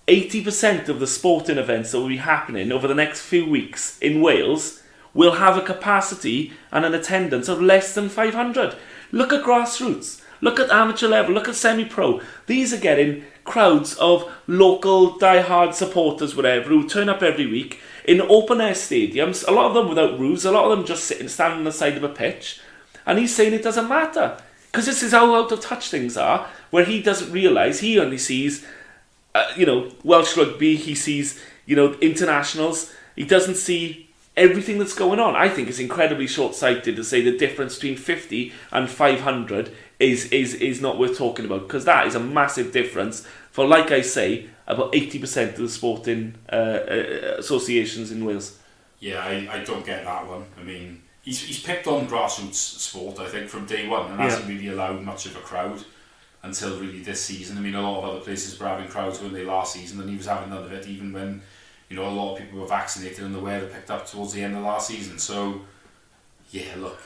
80% of the sporting events that will be happening over the next few weeks in Wales will have a capacity and an attendance of less than 500. Look at grassroots. Look at amateur level, look at semi-pro. These are getting crowds of local die-hard supporters, whatever, who turn up every week in open-air stadiums, a lot of them without roofs, a lot of them just standing on the side of a pitch. And he's saying it doesn't matter. Because this is how out of touch things are, where he doesn't realise, he only sees, Welsh rugby, he sees, internationals. He doesn't see everything that's going on. I think it's incredibly short-sighted to say the difference between 50 and 500 is not worth talking about, because that is a massive difference for, like I say, about 80% of the sporting associations in Wales. Yeah, I don't get that one. I mean, he's picked on grassroots sport, I think, from day one, and hasn't really allowed much of a crowd until really this season. I mean, a lot of other places were having crowds when they last season, and he was having none of it, even when a lot of people were vaccinated and the weather picked up towards the end of last season. So, yeah, look,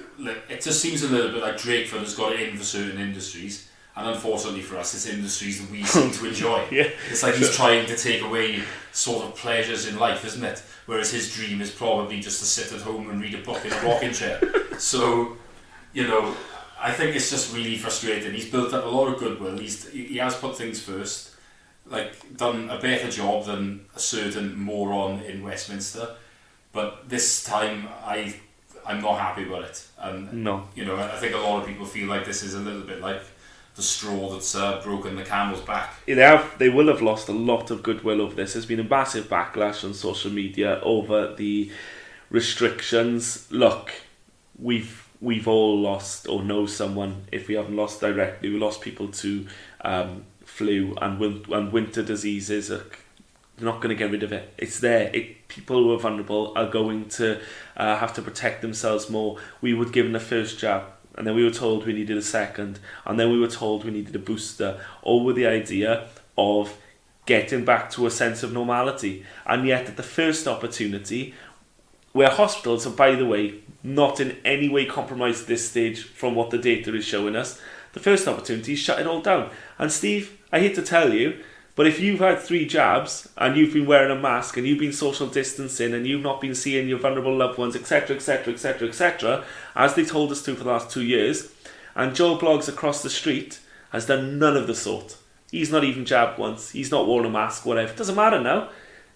it just seems a little bit like Drakeford has got it in for certain industries, and unfortunately for us, it's industries that we seem to enjoy. It's like he's trying to take away sort of pleasures in life, isn't it? Whereas his dream is probably just to sit at home and read a book in a rocking chair. So, I think it's just really frustrating. He's built up a lot of goodwill. He has put things first, like done a better job than a certain moron in Westminster. But this time, I'm not happy about it. And no, I think a lot of people feel like this is a little bit like the straw that's broken the camel's back. They will have lost a lot of goodwill over this. There's been a massive backlash on social media over the restrictions. Look, we've all lost or know someone. If we haven't lost directly, we lost people to flu and winter diseases. They're not going to get rid of it. It's there. People who are vulnerable are going to have to protect themselves more. We were given a first jab, and then we were told we needed a second, and then we were told we needed a booster, all with the idea of getting back to a sense of normality. And yet at the first opportunity, where hospitals are, by the way, not in any way compromised at this stage from what the data is showing us, the first opportunity is shut it all down. And Steve, I hate to tell you, but if you've had 3 jabs and you've been wearing a mask and you've been social distancing and you've not been seeing your vulnerable loved ones, etc., etc., etc., etc., as they told us to for the last 2 years, and Joe Bloggs across the street has done none of the sort. He's not even jabbed once. He's not worn a mask, whatever. It doesn't matter now,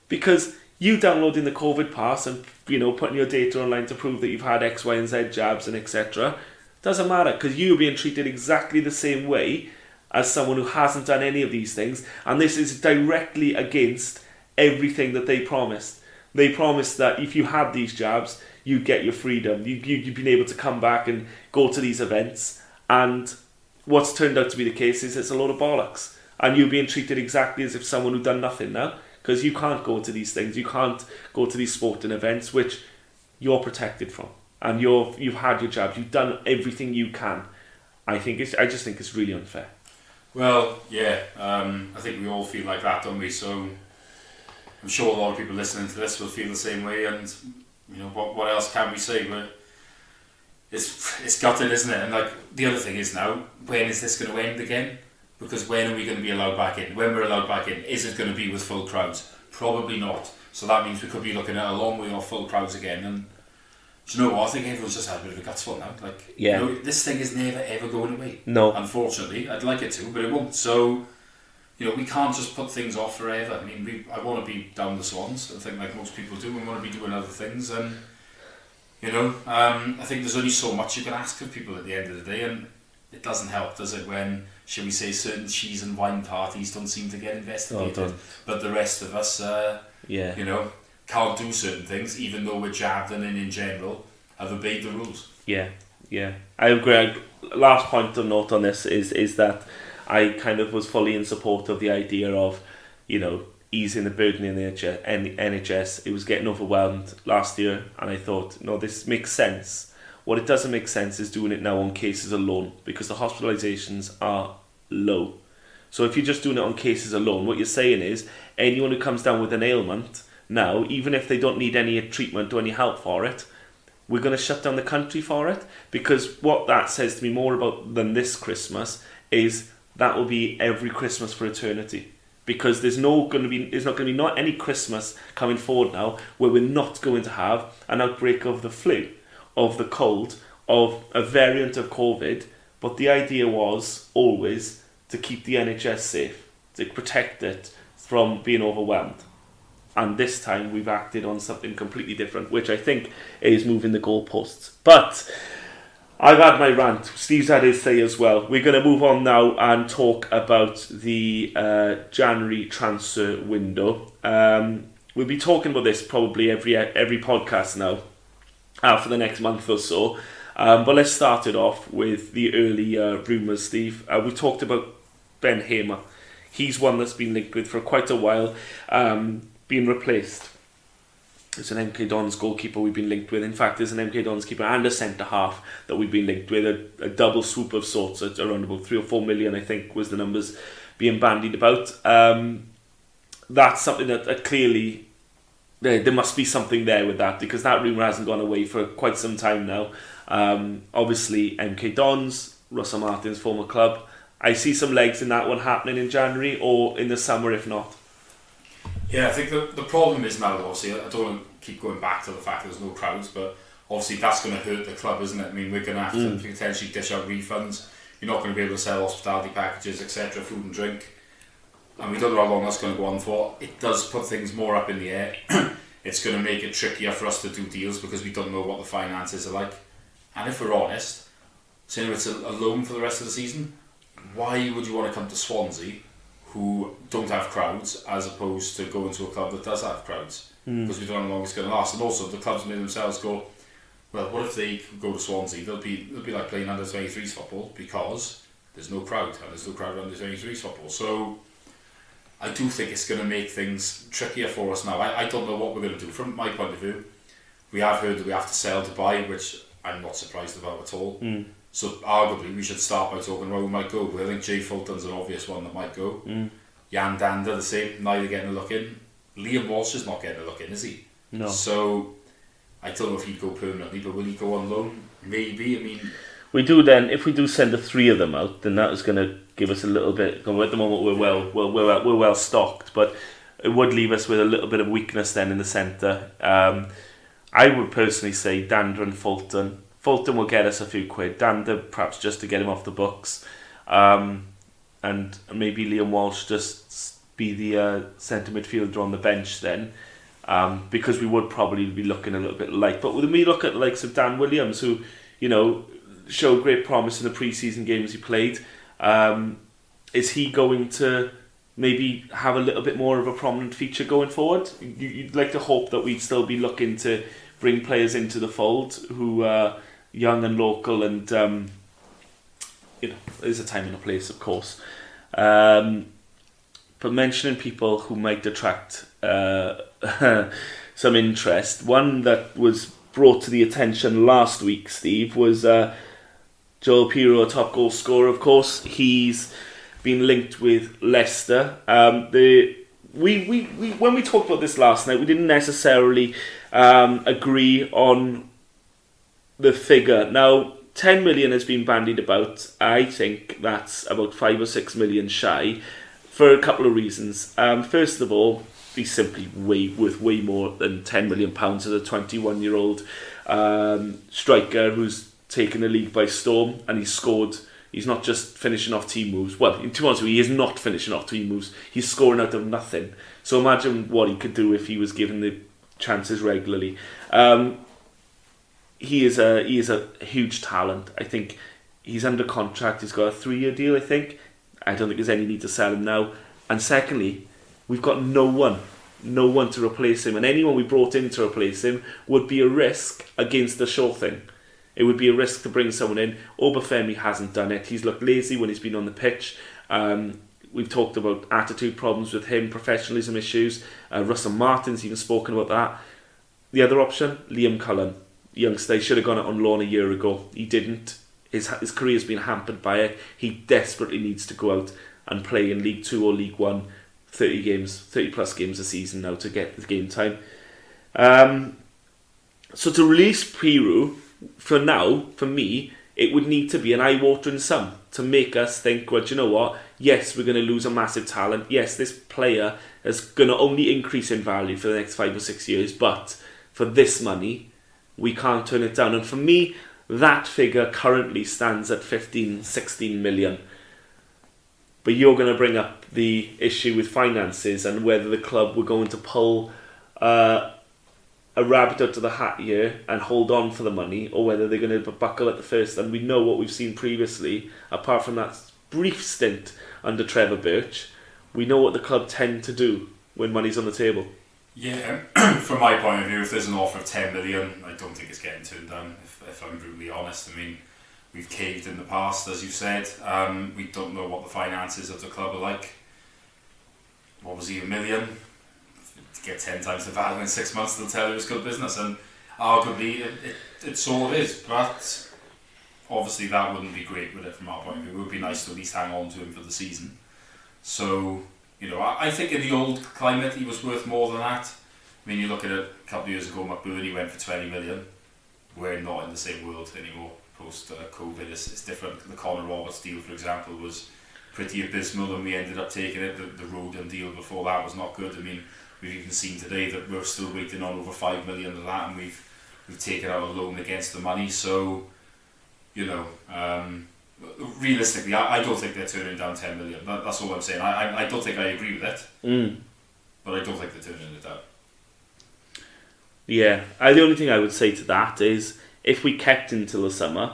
because you downloading the COVID pass and putting your data online to prove that you've had X, Y, and Z jabs and etc. doesn't matter, because you're being treated exactly the same way as someone who hasn't done any of these things, and this is directly against everything that they promised. They promised that if you had these jabs, you'd get your freedom. You'd been able to come back and go to these events, and what's turned out to be the case is it's a load of bollocks, and you're being treated exactly as if someone who'd done nothing now, because you can't go to these things, you can't go to these sporting events which you're protected from, and you've had your jabs, you've done everything you can. I just think it's really unfair. Well, yeah, I think we all feel like that, don't we? So I'm sure a lot of people listening to this will feel the same way, and what else can we say? But it's gutted, isn't it? And like the other thing is now, when is this going to end again? Because when are we going to be allowed back in? When we're allowed back in, is it going to be with full crowds? Probably not. So that means we could be looking at a long way off full crowds again. And do you know what? I think everyone's just had a bit of a guts full now. This thing is never ever going away. No. Unfortunately, I'd like it to, but it won't. So, we can't just put things off forever. I mean, I want to be down the Swans. I think like most people do. We want to be doing other things, and I think there's only so much you can ask of people at the end of the day, and it doesn't help, does it, when, shall we say, certain cheese and wine parties don't seem to get investigated, but the rest of us, can't do certain things, even though we're jabbed and in general have obeyed the rules. Yeah. I agree. Last point of note on this is that I kind of was fully in support of the idea of, easing the burden in the NHS. It was getting overwhelmed last year, and I thought, no, this makes sense. What it doesn't make sense is doing it now on cases alone, because the hospitalisations are low. So if you're just doing it on cases alone, what you're saying is anyone who comes down with an ailment now, even if they don't need any treatment or any help for it, we're going to shut down the country for it. Because what that says to me more about than this Christmas is that will be every Christmas for eternity. Because there's not going to be not any Christmas coming forward now where we're not going to have an outbreak of the flu, of the cold, of a variant of COVID, but the idea was always to keep the NHS safe, to protect it from being overwhelmed. And this time we've acted on something completely different, which I think is moving the goalposts. But I've had my rant. Steve's had his say as well. We're going to move on now and talk about the January transfer window. We'll be talking about this probably every podcast now for the next month or so. But let's start it off with the early rumours, Steve. We talked about Ben Hamer. He's one that's been linked with for quite a while, being replaced. It's an MK Dons goalkeeper we've been linked with. In fact, there's an MK Dons keeper and a centre-half that we've been linked with. A double swoop of sorts at around about 3 or 4 million, I think, was the numbers being bandied about. That's something that clearly... There must be something there with that, because that rumour hasn't gone away for quite some time now. Obviously, MK Dons, Russell Martin's former club. I see some legs in that one happening in January or in the summer, if not. Yeah, I think the problem is now, obviously, I don't want to keep going back to the fact there's no crowds, but obviously that's going to hurt the club, isn't it? I mean, we're going to have to potentially dish out refunds. You're not going to be able to sell hospitality packages, etc., food and drink. And we don't know how long that's going to go on for. It does put things more up in the air. It's going to make it trickier for us to do deals because we don't know what the finances are like. And if we're honest, saying it's a loan for the rest of the season, why would you want to come to Swansea, who don't have crowds, as opposed to going to a club that does have crowds? Because we don't know how long it's going to last. And also, the clubs made themselves go, well, what if they go to Swansea? They'll be like playing under 23s football because there's no crowd, and there's no crowd under 23s football. So I do think it's going to make things trickier for us now. I don't know what we're going to do. From my point of view, we have heard that we have to sell to buy, which I'm not surprised about at all. So arguably we should start by talking about who might go. But I think Jay Fulton's an obvious one that might go. Jan Dander the same, neither getting a look in. Liam Walsh is not getting a look in, is he? No. So I don't know if he'd go permanently, but will he go on loan? Maybe. I mean, we do then. If we do send the 3 of them out, then that is going to give us a little bit. At the moment, we're well stocked, but it would leave us with a little bit of weakness then in the centre. I would personally say Dander and Fulton. Fulton will get us a few quid. Dander perhaps just to get him off the books, and maybe Liam Walsh just be the centre midfielder on the bench then, because we would probably be looking a little bit light. But when we look at the likes of Dan Williams, who showed great promise in the pre-season games he played, is he going to maybe have a little bit more of a prominent feature going forward? You'd like to hope that we'd still be looking to bring players into the fold who are young and local, and there's a time and a place, of course. But mentioning people who might attract some interest, one that was brought to the attention last week, Steve, was Joel Pirro, a top goal scorer, of course. He's been linked with Leicester. We when we talked about this last night, we didn't necessarily agree on the figure. Now, 10 million has been bandied about. I think that's about 5 or 6 million shy, for a couple of reasons. First of all, he's simply worth way more than £10 million as a 21-year-old striker who's taken the league by storm, and he's scored. He's not just finishing off team moves. Well, to be honest with you, he is not finishing off team moves. He's scoring out of nothing. So imagine what he could do if he was given the chances regularly. He is a huge talent. I think he's under contract. He's got a 3-year deal, I think. I don't think there's any need to sell him now. And secondly, we've got no one to replace him. And anyone we brought in to replace him would be a risk against the sure thing. It would be a risk to bring someone in. Obafemi hasn't done it. He's looked lazy when he's been on the pitch. We've talked about attitude problems with him, professionalism issues. Russell Martin's even spoken about that. The other option, Liam Cullen. Youngster, he should have gone out on loan a year ago. He didn't. His career's been hampered by it. He desperately needs to go out and play in League 2 or League 1 30 plus games a season now to get the game time. So to release Pirro, for now, for me, it would need to be an eye-watering sum to make us think, well, do you know what? Yes, we're going to lose a massive talent. Yes, this player is going to only increase in value for the next 5 or 6 years, but for this money, we can't turn it down. And for me, that figure currently stands at 15, 16 million. But you're going to bring up the issue with finances and whether the club were going to pull a rabbit out of the hat here and hold on for the money, or whether they're going to buckle at the first. And we know what we've seen previously, apart from that brief stint under Trevor Birch, we know what the club tend to do when money's on the table. Yeah, from my point of view, if there's an offer of 10 million, I don't think it's getting turned down, if I'm brutally honest. I mean, we've caved in the past, as you said. We don't know what the finances of the club are like. What was he, $1 million? To get 10 times the value in 6 months, they'll tell you it's good business, and arguably it sort of is, but obviously that wouldn't be great with it from our point of view. It would be nice to at least hang on to him for the season. So, you know, I think in the old climate he was worth more than that. I mean, you look at it, a couple of years ago, McBurney went for 20 million. We're not in the same world anymore post-COVID. It's different. The Connor Roberts deal, for example, was pretty abysmal, and we ended up taking it. The Roden deal before that was not good. I mean, we've even seen today that we're still waiting on over 5 million of that, and we've taken out a loan against the money. So, you know, realistically, I don't think they're turning down 10 million. That's all I'm saying. I don't think I agree with it, but I don't think they're turning it down. Yeah, the only thing I would say to that is if we kept him till the summer,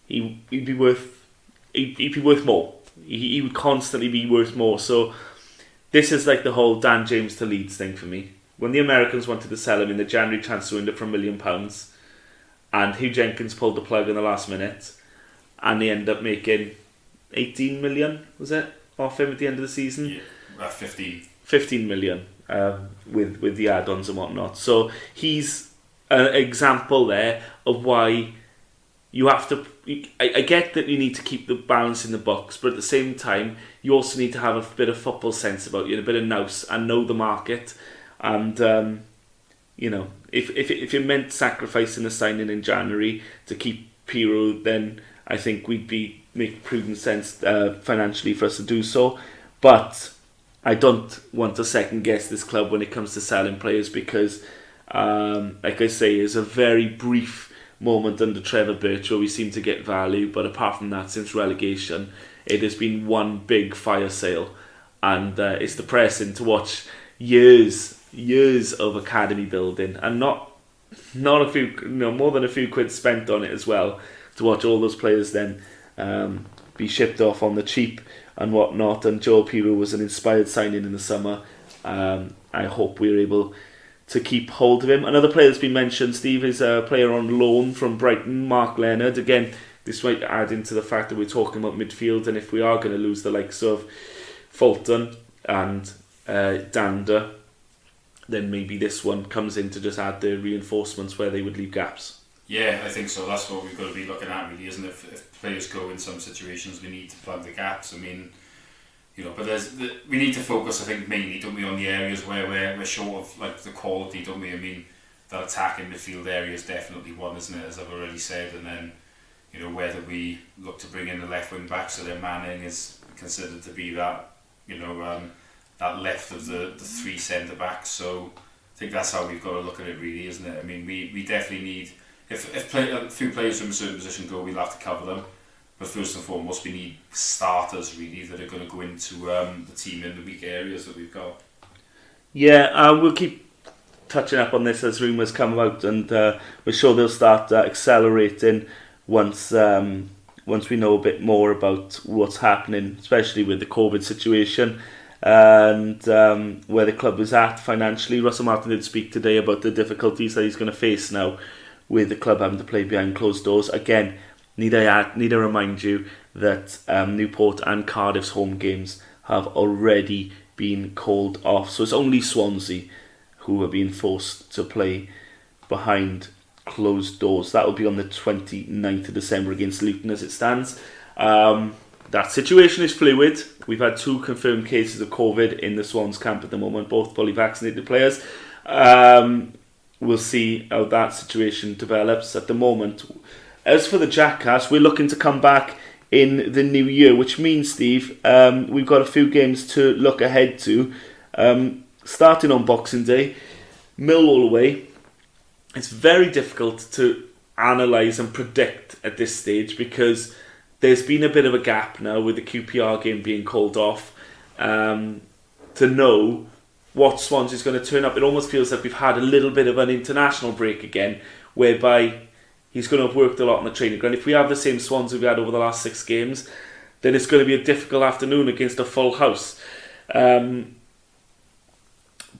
he'd be worth more. He would constantly be worth more. So this is like the whole Dan James to Leeds thing for me. When the Americans wanted to sell him in the January transfer window for £1 million, and Hugh Jenkins pulled the plug in the last minute, and they end up making 18 million, was it, off him at the end of the season? Yeah, about 15 million with the add-ons and whatnot. So he's an example there of why you have to... I get that you need to keep the balance in the books, but at the same time, you also need to have a bit of football sense about you, and a bit of nous, and know the market. And, you know, if you meant sacrificing a signing in January to keep Pirro, then I think make prudent sense financially for us to do so. But I don't want to second guess this club when it comes to selling players, because, like I say, it's a very brief moment under Trevor Birch where we seem to get value, but apart from that, since relegation, it has been one big fire sale, and it's depressing to watch years of academy building and not a few, more than a few quid spent on it as well, to watch all those players then be shipped off on the cheap and whatnot. And Joe Pirro was an inspired signing in the summer. I hope we're able to keep hold of him. Another player that's been mentioned, Steve, is a player on loan from Brighton, Mark Leonard. Again, this might add into the fact that we're talking about midfield, and if we are going to lose the likes of Fulton and Dander, then maybe this one comes in to just add the reinforcements where they would leave gaps. Yeah, I think so. That's what we've got to be looking at, really, isn't it? If players go in some situations, we need to plug the gaps. I mean, but we need to focus, I think, mainly, don't we, on the areas where we're short of, like, the quality, don't we? I mean, that attacking midfield area is definitely one, isn't it, as I've already said. And then, whether we look to bring in the left wing back, so then Manning is considered to be that, that left of the three centre backs. So I think that's how we've got to look at it, really, isn't it? I mean, we definitely need, if a few players from a certain position go, we'll have to cover them. But first and foremost, we need starters, really, that are going to go into the team in the weak areas that we've got. Yeah, we'll keep touching up on this as rumours come out, and we're sure they'll start accelerating once we know a bit more about what's happening, especially with the COVID situation and where the club is at financially. Russell Martin did speak today about the difficulties that he's going to face now with the club having to play behind closed doors. Again, need I remind you that Newport and Cardiff's home games have already been called off. So it's only Swansea who are being forced to play behind closed doors. That will be on the 29th of December against Luton as it stands. That situation is fluid. We've had 2 confirmed cases of COVID in the Swans camp at the moment, both fully vaccinated players. We'll see how that situation develops at the moment. As for the Jackass, we're looking to come back in the new year, which means, Steve, we've got a few games to look ahead to. Starting on Boxing Day, Millwall away. It's very difficult to analyse and predict at this stage, because there's been a bit of a gap now with the QPR game being called off, to know what Swansea's going to turn up. It almost feels like we've had a little bit of an international break again, whereby he's going to have worked a lot on the training ground. If we have the same Swansea we had over the last 6 games, then it's going to be a difficult afternoon against a full house.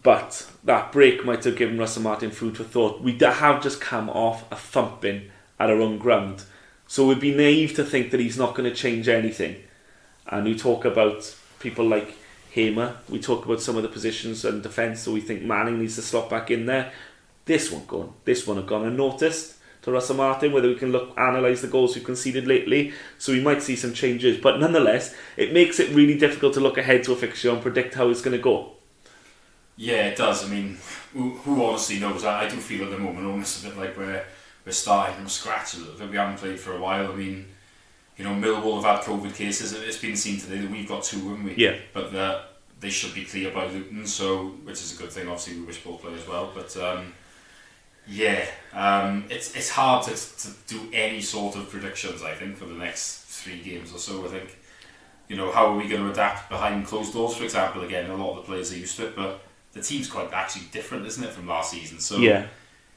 But that break might have given Russell Martin food for thought. We have just come off a thumping at our own ground. So we'd be naive to think that he's not going to change anything. And we talk about people like Hamer. We talk about some of the positions and defence, so we think Manning needs to slot back in there. This one have gone unnoticed to Russell Martin, whether we can analyse the goals we've conceded lately. So we might see some changes. But nonetheless, it makes it really difficult to look ahead to a fixture and predict how it's going to go. Yeah, it does. I mean, who honestly knows? I do feel at the moment almost a bit like we're starting from scratch a little bit. We haven't played for a while. I mean, Millwall have had COVID cases. It's been seen today that we've got 2, haven't we? Yeah. But they should be clear by Luton, so which is a good thing. Obviously, we wish both play as well. But it's hard to do any sort of predictions, I think, for the next 3 games or so. I think, how are we going to adapt behind closed doors, for example? Again, a lot of the players are used to it, but the team's quite actually different, isn't it, from last season? So yeah,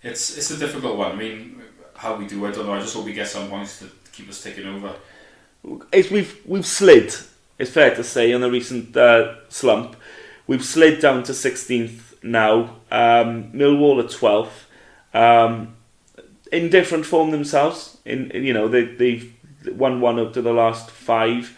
it's a difficult one. I mean, how we do, I don't know. I just hope we get some points to keep us ticking over. We've slid, it's fair to say, on the recent slump. We've slid down to 16th now. Millwall are 12th. In different form themselves. They've won 1 up to the last 5,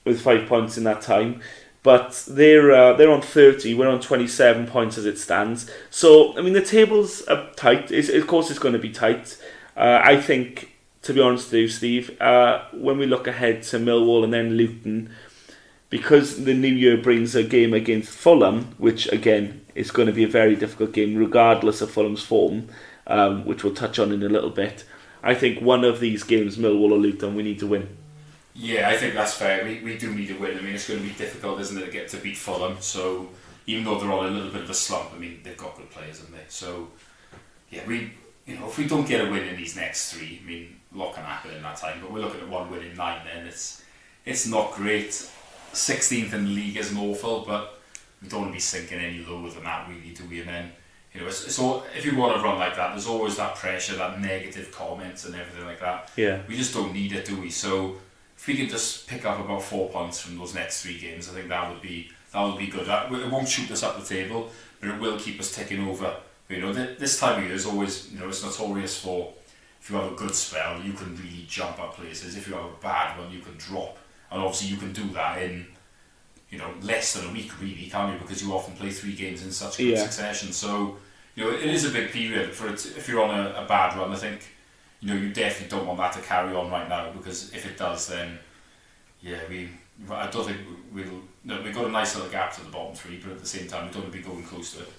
with 5 points in that time. But they're on 30, we're on 27 points as it stands. So, I mean, the tables are tight. Of course it's going to be tight. I think, to be honest with you, Steve, when we look ahead to Millwall and then Luton, because the new year brings a game against Fulham, which, again, is going to be a very difficult game, regardless of Fulham's form, which we'll touch on in a little bit. I think one of these games, Millwall or Luton, we need to win. Yeah, I think that's fair. We do need to win. I mean, it's going to be difficult, isn't it, to beat Fulham. So even though they're on a little bit of a slump, I mean, they've got good players, haven't they? So yeah, if we don't get a win in these next 3, I mean, a lot can happen in that time. But we're looking at 1 win in 9. Then it's not great. 16th in the league isn't awful, but we don't want to be sinking any lower than that, really, do we? And then so if you want to run like that, there's always that pressure, that negative comments and everything like that. Yeah, we just don't need it, do we? So if we can just pick up about 4 points from those next 3 games, I think that would be good. It won't shoot us up the table, but it will keep us ticking over. This time of year is always, it's notorious for, if you have a good spell, you can really jump up places. If you have a bad one, you can drop, and obviously you can do that in less than a week, really, can't you? Because you often play 3 games in such quick succession. So it is a big period for it. If you're on a bad run, I think. You definitely don't want that to carry on right now, because if it does, then I don't think we've got a nice little gap to the bottom 3, but at the same time we don't want to be going close to it.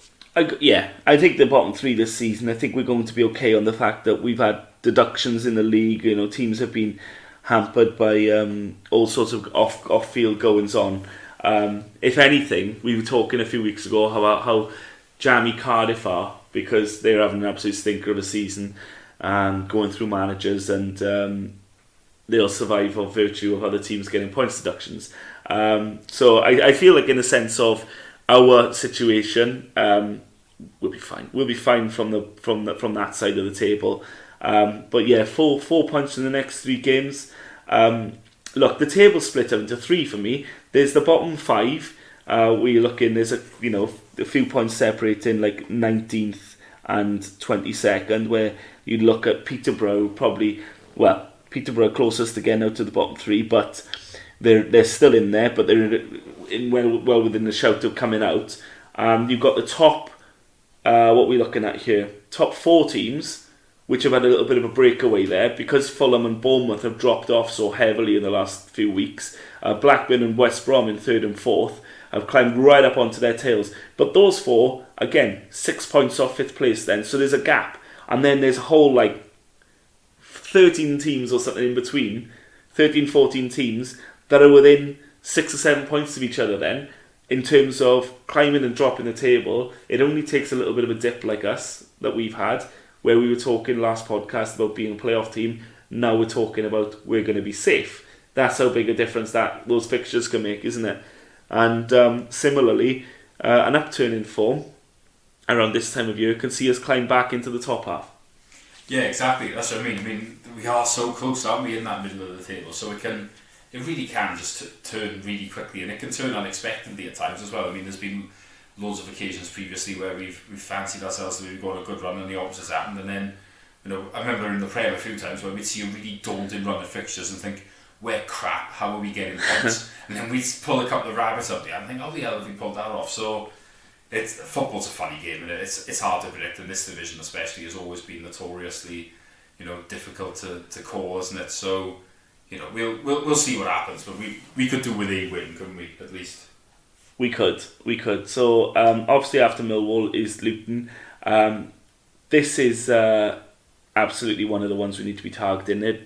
I think the bottom 3 this season, I think we're going to be okay on the fact that we've had deductions in the league. Teams have been hampered by all sorts of off-field goings on. If anything, we were talking a few weeks ago about how jammy Cardiff are, because they're having an absolute stinker of a season and going through managers, and they'll survive on virtue of other teams getting points deductions. So I feel like, in a sense of our situation, we'll be fine. We'll be fine from that side of the table. But yeah, 4 points in the next 3 games. Look, the table's split up into 3 for me. There's the bottom 5. Where you're looking, there's a few points separating, like 19th and 22nd, where you'd look at Peterborough, Peterborough closest again out to the bottom 3, but they're still in there, but they're well within the shout of coming out. You've got the top, what we're looking at here, top 4 teams, which have had a little bit of a breakaway there, because Fulham and Bournemouth have dropped off so heavily in the last few weeks. Blackburn and West Brom in 3rd and 4th have climbed right up onto their tails. But those 4, again, 6 points off 5th place then, so there's a gap. And then there's a whole 13 teams or something in between, 13, 14 teams that are within 6 or 7 points of each other then. In terms of climbing and dropping the table, it only takes a little bit of a dip like us that we've had, where we were talking last podcast about being a playoff team, now we're talking about we're going to be safe. That's how big a difference that those fixtures can make, isn't it? And similarly, an upturn in form around this time of year can see us climb back into the top half. Yeah, exactly. That's what I mean. I mean, we are so close, aren't we, in that middle of the table? So it really can just turn really quickly, and it can turn unexpectedly at times as well. I mean, there's been loads of occasions previously where we've fancied ourselves that we've got a good run and the opposite's happened, and then, you know, I remember in the Prem a few times where we'd see a really daunting run of fixtures and think, we're crap, how are we getting points? And then we'd pull a couple of rabbits up there and think, oh, the hell have we pulled that off? So football's a funny game, and it's hard to predict, and this division especially has always been notoriously, you know, difficult to call, isn't it? So, you know, we'll see what happens, but we could do with a win, couldn't we, at least? We could. So obviously after Millwall is Luton. This is absolutely one of the ones we need to be targeting. They're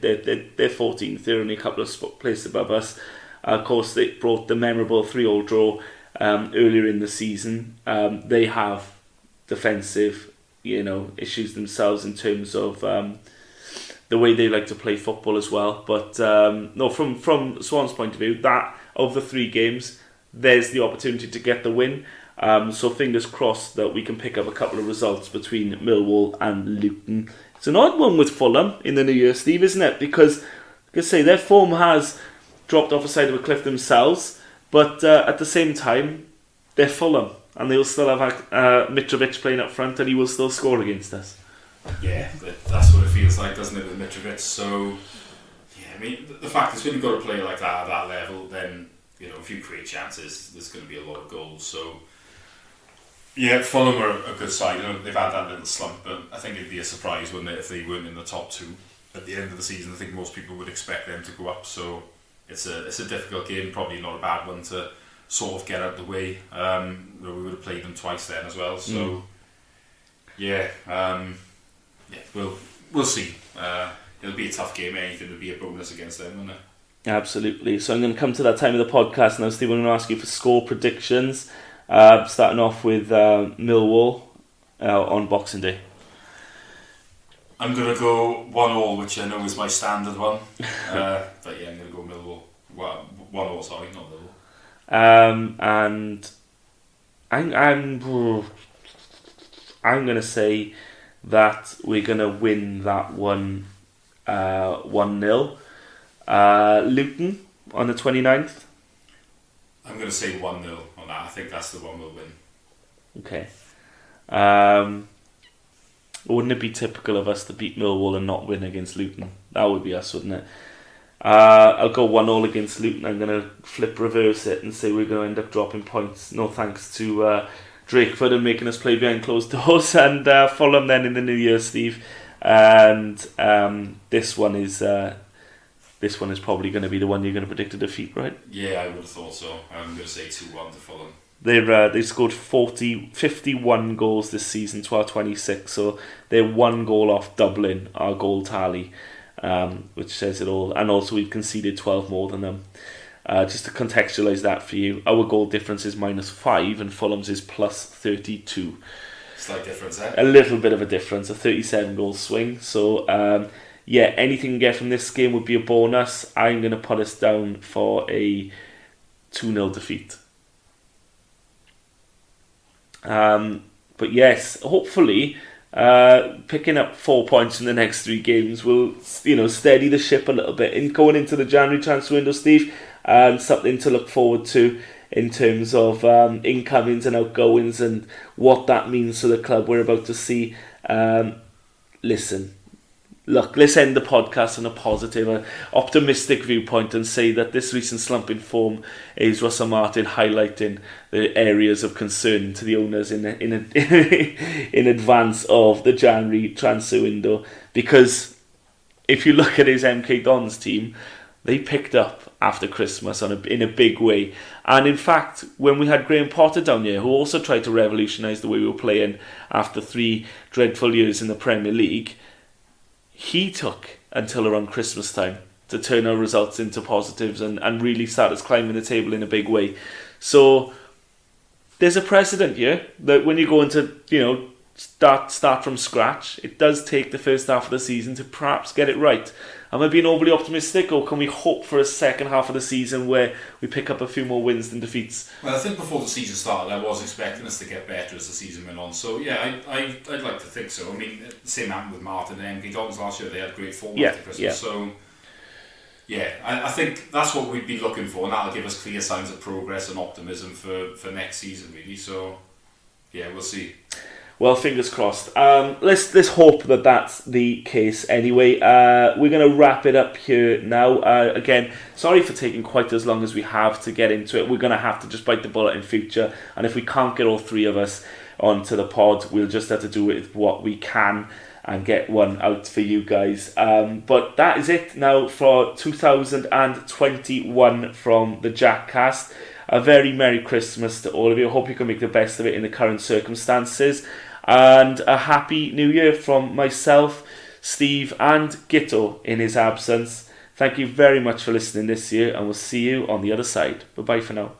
14th. They're only a couple of places above us. Of course, they brought the memorable 3-3 draw earlier in the season. They have defensive, you know, issues themselves in terms of the way they like to play football as well. But no, from Swan's point of view, that of the 3 games, there's the opportunity to get the win. So fingers crossed that we can pick up a couple of results between Millwall and Luton. It's an odd one with Fulham in the new year, Steve, isn't it? Because, like I say, their form has dropped off the side of a cliff themselves, but at the same time, they're Fulham, and they'll still have Mitrovic playing up front, and he will still score against us. Yeah, that's what it feels like, doesn't it, with Mitrovic? So, yeah, I mean, the fact is when you've got to play like that at that level, then, you know, if you create chances, there's going to be a lot of goals. So, yeah, Fulham are a good side. You know, they've had that little slump, but I think it'd be a surprise, wouldn't it, if they weren't in the top 2 at the end of the season. I think most people would expect them to go up. So it's a difficult game, probably not a bad one to sort of get out of the way. We would have played them twice then as well. So we'll see. It'll be a tough game. Anything would be a bonus against them, wouldn't it? Absolutely. So I'm going to come to that time of the podcast now, Steve. I'm going to ask you for score predictions. Starting off with Millwall on Boxing Day. I'm going to go 1-1, which I know is my standard one. But yeah, I'm going to go Millwall. 1-1, sorry, not Millwall. And I'm going to say that we're going to win that one 1-0. Luton on the 29th. I'm going to say 1-0 on that. I think that's the one we'll win. Okay. Wouldn't it be typical of us to beat Millwall and not win against Luton? That would be us, wouldn't it? I'll go 1-0 against Luton. I'm going to reverse it and say we're going to end up dropping points. No thanks to Drakeford and making us play behind closed doors, and Fulham then in the new year, Steve. And this one is probably going to be the one you're going to predict a defeat, right? Yeah, I would have thought so. I'm going to say 2-1 to Fulham. They've scored 51 goals this season to our 26, so they're 1 goal off doubling our goal tally, which says it all. And also we've conceded 12 more than them. Just to contextualise that for you, our goal difference is -5 and Fulham's is +32. Slight difference, eh? A little bit of a difference, a 37 goal swing. So yeah, anything you get from this game would be a bonus. I'm going to put us down for a 2-0 defeat. But yes, hopefully picking up 4 points in the next 3 games will, you know, steady the ship a little bit in going into the January transfer window, Steve. Something to look forward to in terms of incomings and outgoings and what that means to the club we're about to see. Look, let's end the podcast on a positive, optimistic viewpoint and say that this recent slump in form is Russell Martin highlighting the areas of concern to the owners in advance of the January transfer window. Because if you look at his MK Dons team, they picked up after Christmas in a big way. And in fact, when we had Graham Potter down here, who also tried to revolutionise the way we were playing after 3 dreadful years in the Premier League, he took until around Christmas time to turn our results into positives and really start us climbing the table in a big way. So there's a precedent here that when you go into, you know, start from scratch. It does take the first half of the season to perhaps get it right. Am I being overly optimistic, or can we hope for a second half of the season where we pick up a few more wins than defeats? Well, I think before the season started, I was expecting us to get better as the season went on. So yeah, I'd like to think so. I mean, the same happened with Martin and MK Dons last year. They had great form after Christmas. Yeah. So yeah, I think that's what we'd be looking for, and that'll give us clear signs of progress and optimism for next season, really. So yeah, we'll see. Well, fingers crossed. Let's hope that that's the case anyway. We're going to wrap it up here now. Again, sorry for taking quite as long as we have to get into it. We're going to have to just bite the bullet in future. And if we can't get all three of us onto the pod, we'll just have to do it with what we can and get one out for you guys. But that is it now for 2021 from the Jackcast. A very Merry Christmas to all of you. I hope you can make the best of it in the current circumstances. And a Happy New Year from myself, Steve, and Gitto in his absence. Thank you very much for listening this year, and we'll see you on the other side. Bye-bye for now.